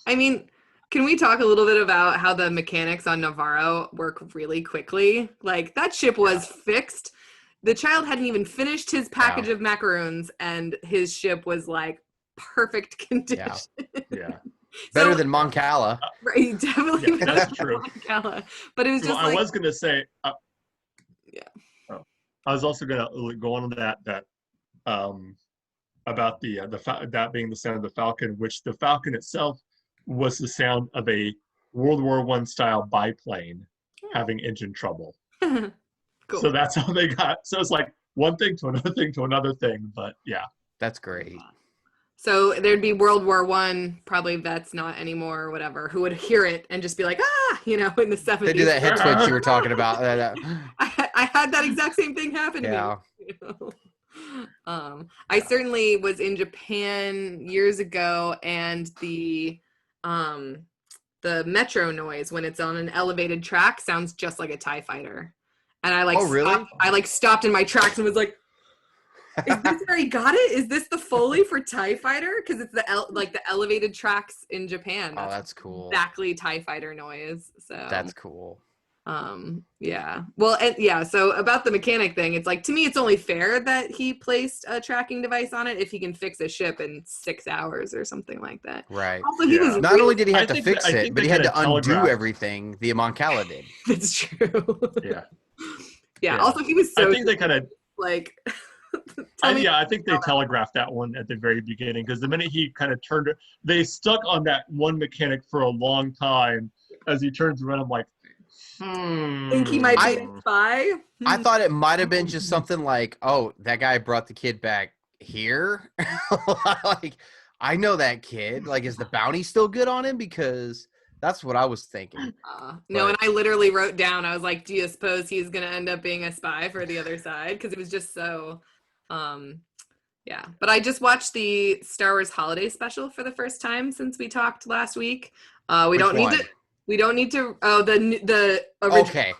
B: I mean, can we talk a little bit about how the mechanics on Navarro work really quickly? Like that ship was fixed. The child hadn't even finished his package of macaroons, and his ship was like perfect condition.
A: Yeah.
C: Better than Mon Cala.
B: Right, definitely.
A: Yeah, that's true.
B: Mon Cala. But it was just
A: I was gonna say. I was also gonna go on to that about that being the sound of the Falcon, which the Falcon itself was the sound of a World War I style biplane having engine trouble. Cool. So that's how they got. So it's like one thing to another thing to another thing, but yeah.
C: That's great.
B: So there'd be World War I, probably vets not anymore or whatever, who would hear it and just be like, in the 70s.
C: They do that head switch you were talking about.
B: I had that exact same thing happen to me. I certainly was in Japan years ago, and the metro noise when it's on an elevated track sounds just like a TIE fighter. And I stopped in my tracks and was like, is this where he got it? Is this the Foley for TIE Fighter? Because it's the elevated tracks in Japan.
C: That's cool.
B: Exactly TIE Fighter noise. So
C: that's cool.
B: Yeah. Well, and so about the mechanic thing, it's like, to me, it's only fair that he placed a tracking device on it if he can fix a ship in 6 hours or something like that.
C: Right.
B: Also, he was
C: not only did he have to fix it, but he had to undo everything the Mon Cala did.
B: That's true.
A: Yeah.
B: Also, he was so.
A: I think they kind of
B: like.
A: I think they telegraphed that one at the very beginning, because the minute he kind of turned it, they stuck on that one mechanic for a long time. As he turns around, I'm like,
B: think he might be a spy?
C: I thought it might have been just something like, oh, that guy brought the kid back here. Like, I know that kid. Like, is the bounty still good on him? Because that's what I was thinking.
B: No, and I literally wrote down, I was like, do you suppose he's going to end up being a spy for the other side? Because it was just so, But I just watched the Star Wars Holiday Special for the first time since we talked last week. We don't need to. Oh, the original. Okay.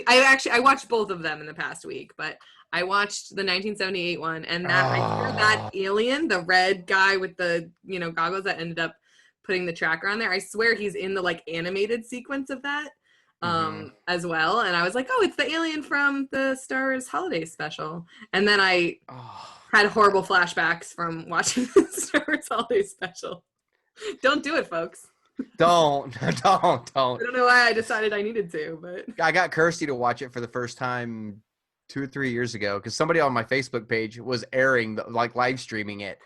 B: I watched both of them in the past week, but I watched the 1978 one, and I heard that alien, the red guy with the goggles that ended up putting the tracker on there. I swear he's in the like animated sequence of that as well. And I was like, oh, it's the alien from the Star Wars Holiday Special. And then I had horrible flashbacks from watching the Star Wars Holiday Special. Don't do it, folks.
C: Don't. I don't
B: know why I decided I needed to, but
C: I got Kirsty to watch it for the first time 2 or 3 years ago, because somebody on my Facebook page was airing, live streaming it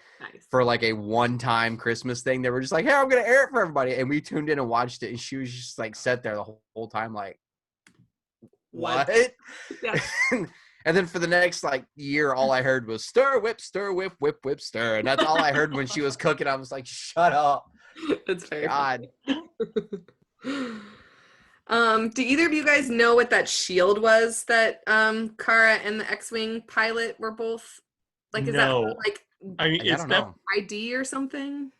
C: for like a one-time Christmas thing. They were just like, hey, I'm going to air it for everybody. And we tuned in and watched it. And she was just like sat there the whole time like, what?
B: Yeah.
C: And then for the next like year, all I heard was stir, whip, whip, whip, stir. And that's all I heard when she was cooking. I was like, shut up.
B: That's very
C: God.
B: Do either of you guys know what that shield was that Kara and the X-Wing pilot were both like? Is that
A: No.
B: like
A: I mean,
C: I
A: it's
C: don't know.
B: ID or something?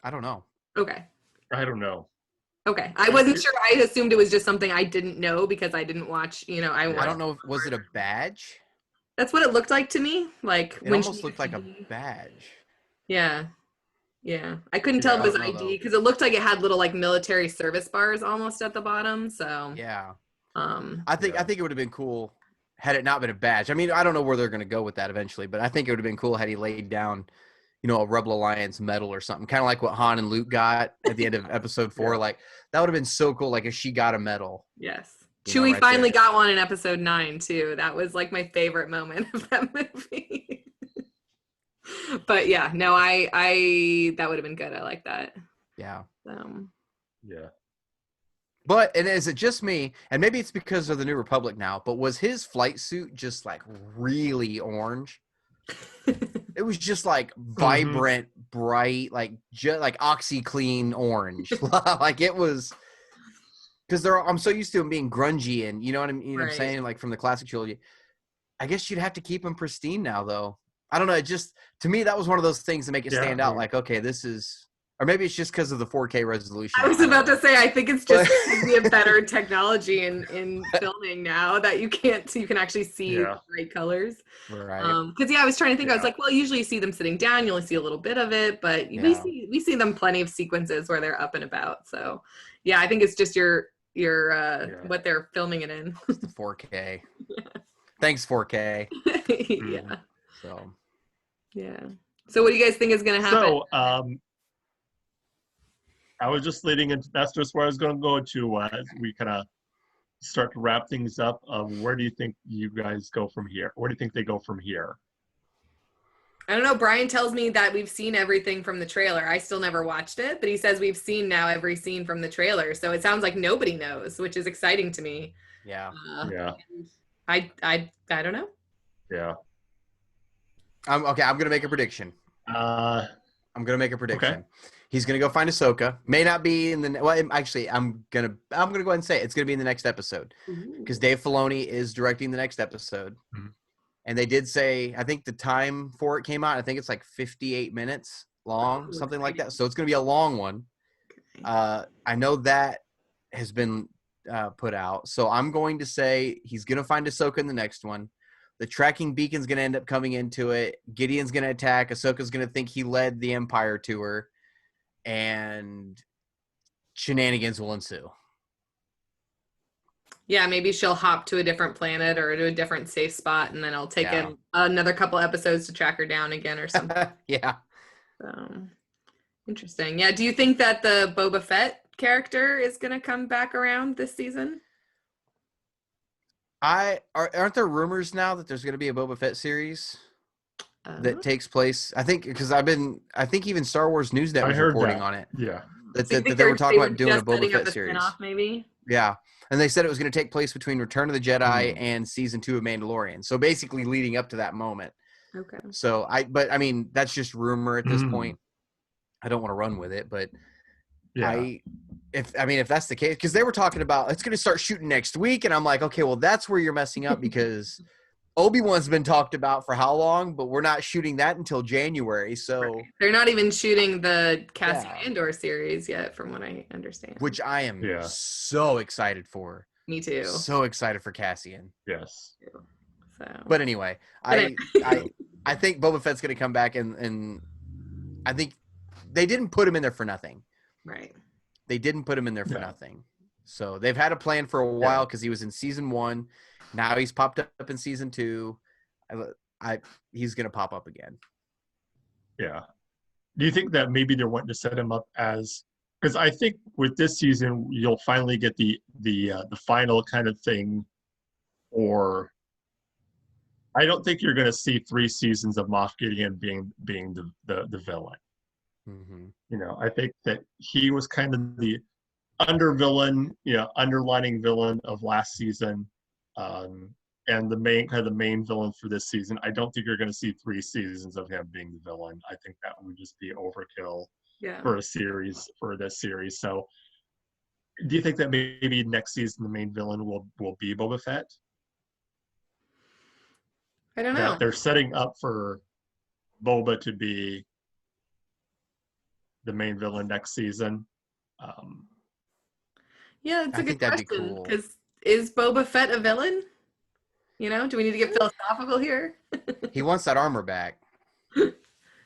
C: I don't know.
B: Okay.
A: I don't know.
B: Okay. I wasn't sure. I assumed it was just something I didn't know because I didn't watch, I
C: don't know. Was it a badge?
B: That's what it looked like to me. Like
C: It almost looked like a badge.
B: Yeah. Yeah. I couldn't tell if it was ID because it looked like it had little like military service bars almost at the bottom. So
C: yeah.
B: I
C: think it would have been cool had it not been a badge. I mean, I don't know where they're going to go with that eventually, but I think it would have been cool had he laid down, a Rebel Alliance medal or something, kind of like what Han and Luke got at the end of episode 4. Like that would have been so cool. Like if she got a medal.
B: Yes. Chewie finally got one in episode 9 too. That was like my favorite moment of that movie. But yeah, no, I that would have been good. I like that.
C: Yeah.
A: Yeah.
C: But, and is it just me, and maybe it's because of the New Republic now, but was his flight suit just like really orange? It was just like vibrant, bright, like like OxyClean orange. Like it was, because I'm so used to him being grungy and you know what I mean? You know what I'm saying? Like from the classic trilogy. I guess you'd have to keep him pristine now, though. I don't know. It just, to me, that was one of those things that make it stand out. Like, okay, this is, or maybe it's just because of the 4K resolution.
B: I was about to say, I think it's just be a better technology in filming now that you can actually see the right colors.
C: Right.
B: Because I was trying to think. I was like, well, usually you see them sitting down, you only see a little bit of it, but we see them plenty of sequences where they're up and about. So, yeah, I think it's just your what they're filming it in.
C: It's the 4K. Thanks, 4K.
B: Yeah.
C: So.
B: Yeah. So what do you guys think is going to happen?
A: So, I was just leading into, that's just where I was going to go to as we kind of start to wrap things up. Where do you think you guys go from here? Where do you think they go from here?
B: I don't know. Brian tells me that we've seen everything from the trailer. I still never watched it, but he says we've seen now every scene from the trailer. So it sounds like nobody knows, which is exciting to me.
C: Yeah.
B: I don't know.
A: Yeah.
C: I'm going to make a prediction.
A: Okay.
C: He's going to go find Ahsoka. May not be in the actually I'm going to go ahead and say it's going to be in the next episode because Dave Filoni is directing the next episode. Mm-hmm. And they did say, I think the time for it came out, I think it's like 58 minutes long, something like that. So it's going to be a long one. I know that has been put out. So I'm going to say he's going to find Ahsoka in the next one. The tracking beacon's going to end up coming into it. Gideon's going to attack. Ahsoka's going to think he led the Empire to her. And shenanigans will ensue.
B: Yeah, maybe she'll hop to a different planet or to a different safe spot, and then it'll take another couple episodes to track her down again or something.
C: Yeah.
B: Interesting. Yeah, do you think that the Boba Fett character is going to come back around this season?
C: Aren't there rumors now that there's going to be a Boba Fett series that takes place? I think because I think even Star Wars News Net was reporting on it.
A: Yeah.
C: That they were talking about doing a Boba Fett series.
B: Maybe.
C: Yeah. And they said it was going to take place between Return of the Jedi and season 2 of Mandalorian. So basically leading up to that moment.
B: Okay.
C: So but I mean, that's just rumor at this point. I don't want to run with it, but if that's the case, because they were talking about it's going to start shooting next week. And I'm like, okay, well, that's where you're messing up because Obi-Wan's been talked about for how long, but we're not shooting that until January. So
B: they're not even shooting the Cassian Andor series yet, from what I understand.
C: Which I am so excited for.
B: Me too.
C: So excited for Cassian.
A: Yes.
C: So. But anyway, I think Boba Fett's going to come back, and I think they didn't put him in there for nothing.
B: Right.
C: They didn't put him in there for nothing. So they've had a plan for a while because he was in season 1. Now he's popped up in season 2. He's going to pop up again.
A: Yeah. Do you think that maybe they're wanting to set him up as, because I think with this season you'll finally get the final kind of thing, or I don't think you're going to see 3 seasons of Moff Gideon being the villain.
C: Mm-hmm.
A: I think that he was kind of underlining villain of last season, and the main villain for this season. I don't think you're going to see 3 seasons of him being the villain. I think that would just be overkill for this series. So, do you think that maybe next season the main villain will be Boba Fett?
B: I don't know.
A: That they're setting up for Boba to be the main villain next season.
B: Yeah, it's a good question. Because is Boba Fett a villain? Do we need to get philosophical here?
C: He wants that armor back.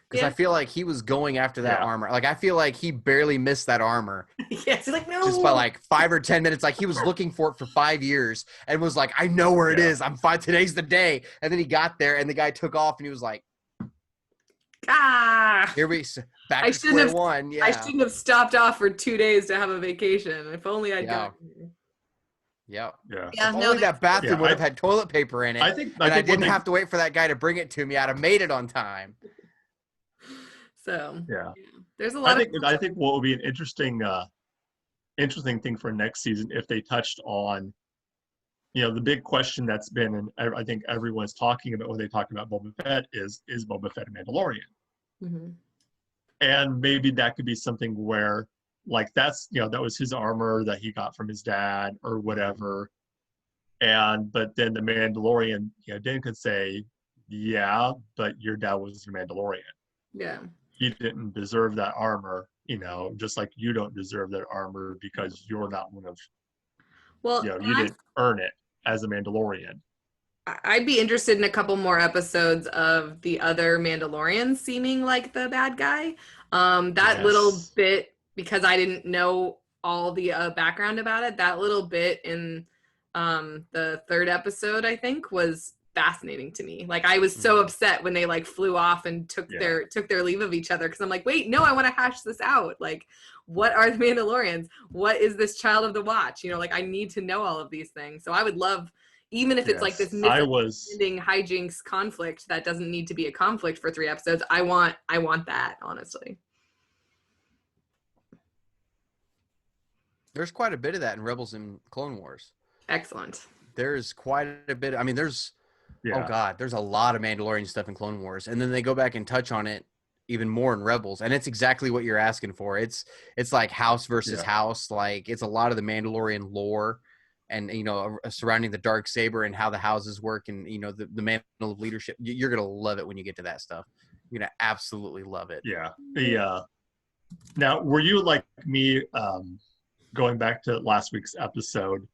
C: Because I feel like he was going after that armor. Like, I feel like he barely missed that armor.
B: Yes, he's like, no.
C: Just by like 5 or 10 minutes. Like, he was looking for it for 5 years and was like, I know where it is. I'm fine. Today's the day. And then he got there and the guy took off and he was like, here we back to square one. Yeah.
B: I shouldn't have stopped off for 2 days to have a vacation. If only I'd gotten here.
C: Yep.
A: Yeah.
C: If only that bathroom would have had toilet paper in it. I didn't have to wait for that guy to bring it to me. I'd have made it on time.
B: So
A: there's a lot. I think what would be an interesting thing for next season if they touched on, the big question that's been, and I think everyone's talking about when they talk about Boba Fett is Boba Fett a Mandalorian?
B: Mm-hmm.
A: And maybe that could be something where, like, that's that was his armor that he got from his dad or whatever, but then the Mandalorian, Din could say, yeah, but your dad was a Mandalorian.
B: Yeah.
A: You didn't deserve that armor, just like you don't deserve that armor because you're not one of, you didn't earn it as a Mandalorian.
B: I'd be interested in a couple more episodes of the other Mandalorians seeming like the bad guy. Little bit, because I didn't know all the background about it, that little bit in the 3rd episode, I think, was fascinating to me. Like, I was so upset when they like flew off and took their leave of each other, because I'm like, wait, no, I want to hash this out. Like, what are the Mandalorians? What is this Child of the Watch? Like, I need to know all of these things. So I would love, even if it's like this misunderstanding hijinks conflict that doesn't need to be a conflict for 3 episodes, I want that, honestly.
C: There's quite a bit of that in Rebels and Clone Wars.
B: Excellent.
C: There's quite a bit. I mean, there's there's a lot of Mandalorian stuff in Clone Wars, and then they go back and touch on it even more in Rebels, and it's exactly what you're asking for. It's like house versus house. Like, it's a lot of the Mandalorian lore, and surrounding the Darksaber and how the houses work, and the mantle of leadership. You're gonna love it when you get to that stuff. You're gonna absolutely love it.
A: Yeah. Now, were you like me? Going back to last week's episode,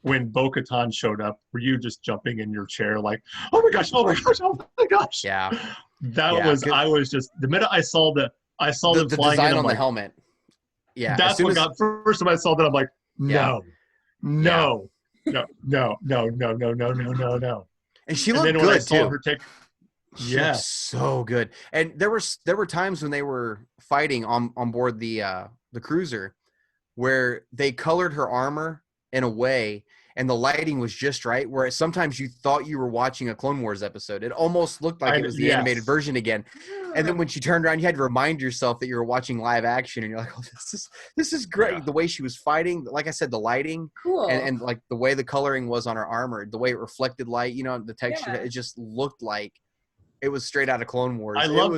A: when Bo-Katan showed up, were you just jumping in your chair like, oh my gosh, oh my gosh, oh my gosh?
C: Yeah.
A: I was just, the minute I saw them flying
C: design
A: in,
C: on the helmet. Yeah.
A: That's what got, first time I saw that, I'm like, no.
C: And she looked good too. She looked so good. And there were times when they were fighting on board the cruiser where they colored her armor in a way, and the lighting was just right, where sometimes you thought you were watching a Clone Wars episode. It almost looked like it was the animated version again. And then when she turned around, you had to remind yourself that you were watching live action, and you're like, oh, this is great. Yeah. The way she was fighting, like I said, the lighting, and like the way the coloring was on her armor, the way it reflected light, the texture, it just looked like it was straight out of Clone Wars.
A: I love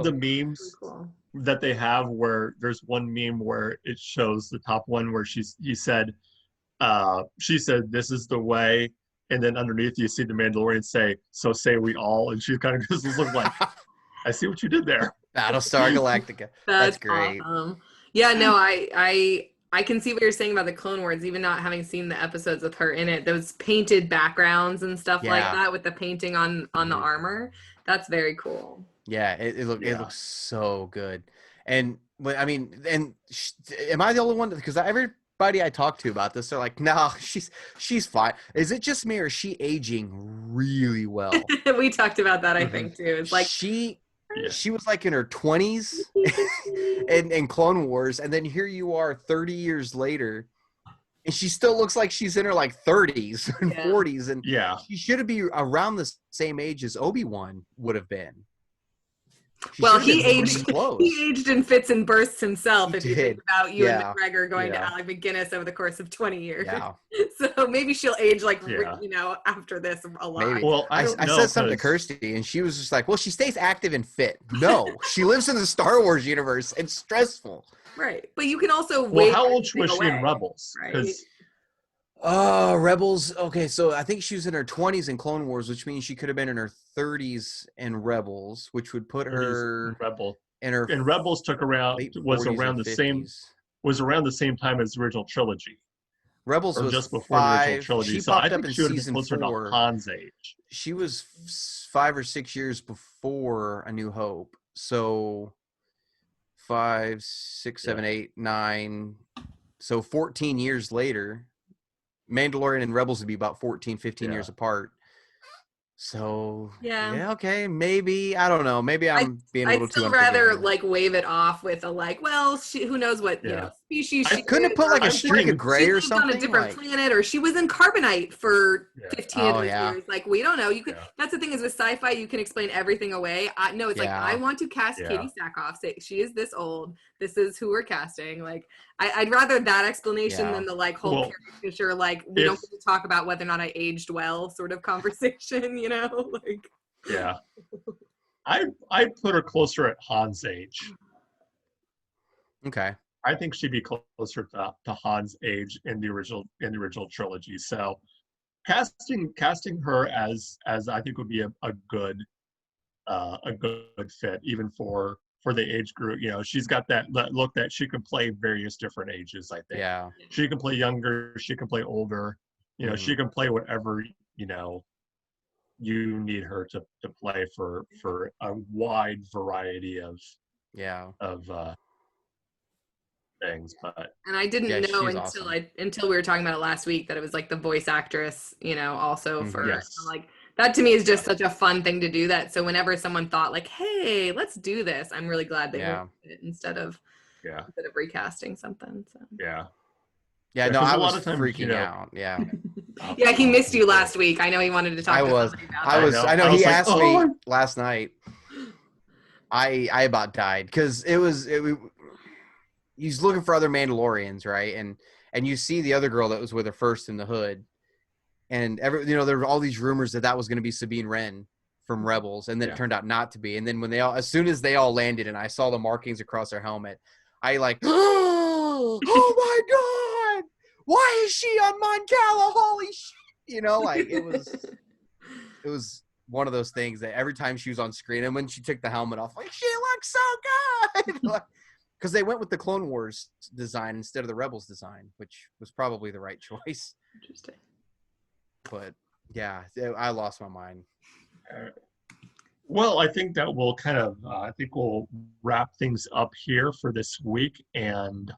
A: the memes that they have, where there's one meme where it shows the top one where she said, this is the way, and then underneath you see the Mandalorian say, so say we all, and she kind of just looks like, I see what you did there.
C: Battlestar Galactica. That's great.
B: Awesome. Yeah, no, I can see what you're saying about the Clone Wars, even not having seen the episodes with her in it. Those painted backgrounds and stuff like that with the painting on the armor. That's very cool.
C: Yeah, it looks so good. And I mean, am I the only one? Because everybody I talk to about this, they're like, no, she's fine. Is it just me, or is she aging really well?
B: We talked about that, I think, too. It's like
C: she was like in her 20s in Clone Wars, and then here you are 30 years later, and she still looks like she's in her like 30s and 40s, and she should be around the same age as Obi-Wan would have been.
B: Well, he
C: close.
B: He aged in fits and bursts himself. If you think about Ewan
C: Yeah.
B: McGregor going to
C: Yeah.
B: Alec McGuinness over the course of 20 years.
C: Yeah.
B: So maybe she'll age like
A: Yeah.
B: you know, after this a lot.
C: Maybe.
A: Well, I don't know,
C: said something to Kirsty, and she was just like, "Well, she stays active and fit." No, she lives in the Star Wars universe. It's stressful.
B: Right, but you can also
A: Well,
B: wait
A: how old was she
B: away,
A: in Rebels?
B: right?
A: Because
C: Rebels. Okay, so I think she was in her 20s in Clone Wars, which means she could have been in her 30s in Rebels, which would put her
A: Rebel
C: in her
A: and Rebels took around
C: late
A: was
C: 40s or
A: around the same
C: 50s.
A: time as the original trilogy,
C: Rebels
A: or
C: was
A: just before the original
C: 5.
A: trilogy.
C: She
A: So I
C: popped up
A: think
C: in
A: she would have been
C: season
A: closer
C: 4.
A: to Han's age.
C: She was 5 or 6 years before A New Hope. So 5, 6, 7, 8, 9. So 14 years later, Mandalorian and Rebels would be about 14, 15 years apart. So okay, maybe, I don't know. Maybe I'm being a little too unforgiving.
B: I'd still rather like wave it off with a like, well, who knows what you know species she
C: couldn't have put like a streak of gray or something.
B: On a different planet, or she was in carbonite for 15 of those years. Like, we don't know. You could. That's the thing is with sci-fi, you can explain everything away. It's like, I want to cast Katie Sackhoff. Say she is this old. This is who we're casting. Like, I'd rather that explanation than the like whole caricature. Like, we don't get to talk about whether or not I aged well sort of conversation. You know, like.
A: Yeah, I put her closer at Han's age.
C: Okay.
A: I think she'd be closer to Han's age in the original trilogy. So casting her as I think would be a good fit, even for the age group. You know, she's got that look that she can play various different ages. I think.
C: Yeah.
A: She can play younger. She can play older. You know, she can play whatever you need her to play for a wide variety of things. But
B: and I didn't know until we were talking about it last week that it was like the voice actress, also for like that to me is just such a fun thing to do that. So whenever someone thought like, hey, let's do this, I'm really glad they went with it instead of recasting something. So
C: Yeah, no, I was freaking out. Yeah.
B: Yeah, he missed you last week. I know he wanted to talk to somebody about it.
C: I know he asked me last night. I about died because he's looking for other Mandalorians, right? And you see the other girl that was with her first in the hood. And there were all these rumors that was going to be Sabine Wren from Rebels, and then it turned out not to be. And then when as soon as they all landed and I saw the markings across their helmet, I like, oh my God, why is she on Mon Cala? Holy shit! Like it was one of those things that every time she was on screen, and when she took the helmet off, like, she looks so good. Because they went with the Clone Wars design instead of the Rebels design, which was probably the right choice.
B: Interesting.
C: But yeah, I lost my mind.
A: Well, I think that we'll kind of, we'll wrap things up here for this week. And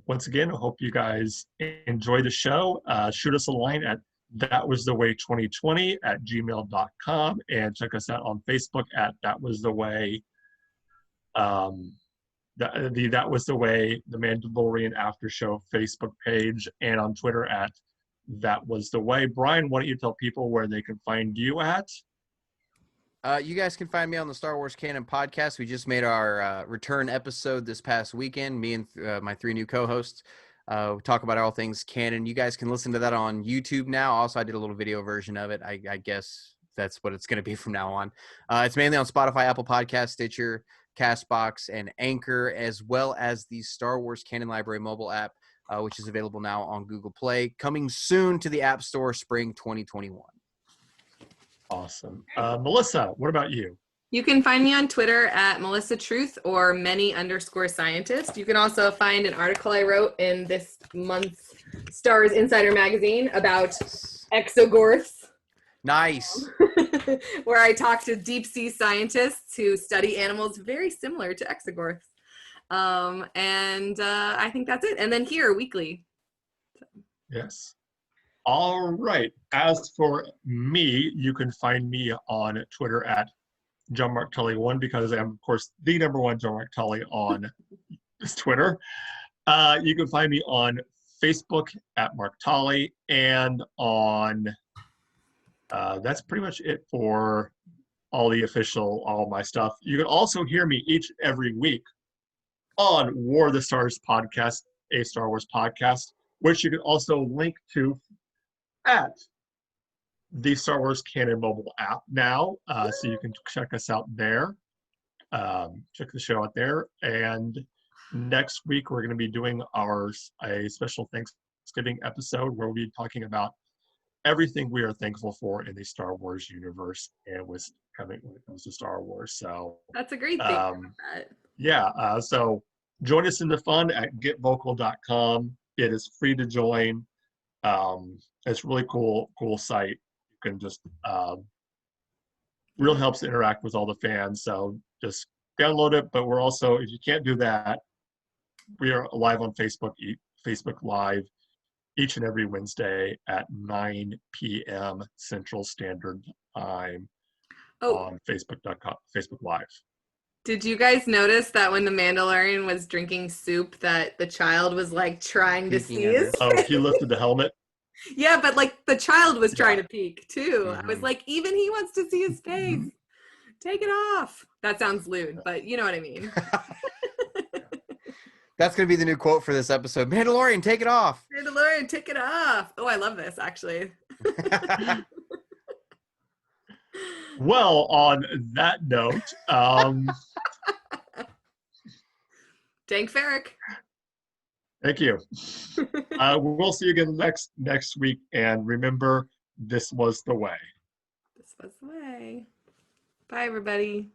A: once again, I hope you guys enjoy the show. Shoot us a line at thatwastheway2020@gmail.com, and check us out on Facebook at That Was The Way. That Was The Way, the Mandalorian After Show Facebook page, and on Twitter at That Was The Way. Brian, why don't you tell people where they can find you at?
C: You guys can find me on the Star Wars Canon podcast. We just made our return episode this past weekend. Me and my 3 new co-hosts talk about all things canon. You guys can listen to that on YouTube now. Also, I did a little video version of it. I guess that's what it's going to be from now on. It's mainly on Spotify, Apple Podcasts, Stitcher, Castbox, and Anchor, as well as the Star Wars Canon Library mobile app, which is available now on Google Play. Coming soon to the App Store, spring 2021.
A: Awesome. Melissa, what about you?
B: You can find me on Twitter at Melissa Truth or many_scientist. You can also find an article I wrote in this month's Stars Insider magazine about exogorths.
C: Nice.
B: Where I talk to deep sea scientists who study animals very similar to exogorths. And I think that's it. And then here, weekly.
A: Yes. All right. As for me, you can find me on Twitter at John Mark Tully 1, because I'm, of course, the #1 John Mark Tully on Twitter. You can find me on Facebook at Mark Tully, and on that's pretty much it for all my stuff. You can also hear me each and every week on War of the Stars podcast, a Star Wars podcast, which you can also link to at the Star Wars Canon mobile app now. So you can check us out there. Check the show out there. And next week, we're going to be doing a special Thanksgiving episode where we'll be talking about everything we are thankful for in the Star Wars universe and when it comes to Star Wars. So
B: that's a great thing about that.
A: Yeah. So join us in the fun at getvocal.com. It is free to join. It's a really cool site. You can just really helps interact with all the fans. So just download it. But we're also, if you can't do that, we are live on Facebook Live each and every Wednesday at 9 p.m. Central Standard Time on Facebook Live.
B: Did you guys notice that when the Mandalorian was drinking soup that the child was like trying to see his face?
A: Oh, he lifted the helmet?
B: Yeah, but like the child was trying to peek too. I was like, even he wants to see his face. Take it off. That sounds lewd, but you know what I mean.
C: That's going to be the new quote for this episode. Mandalorian, take it off.
B: Mandalorian, take it off. Oh, I love this, actually.
A: Well, on that note,
B: Dank Farrick.
A: Thank you. We'll see you again next week. And remember, this was the way.
B: This was the way. Bye, everybody.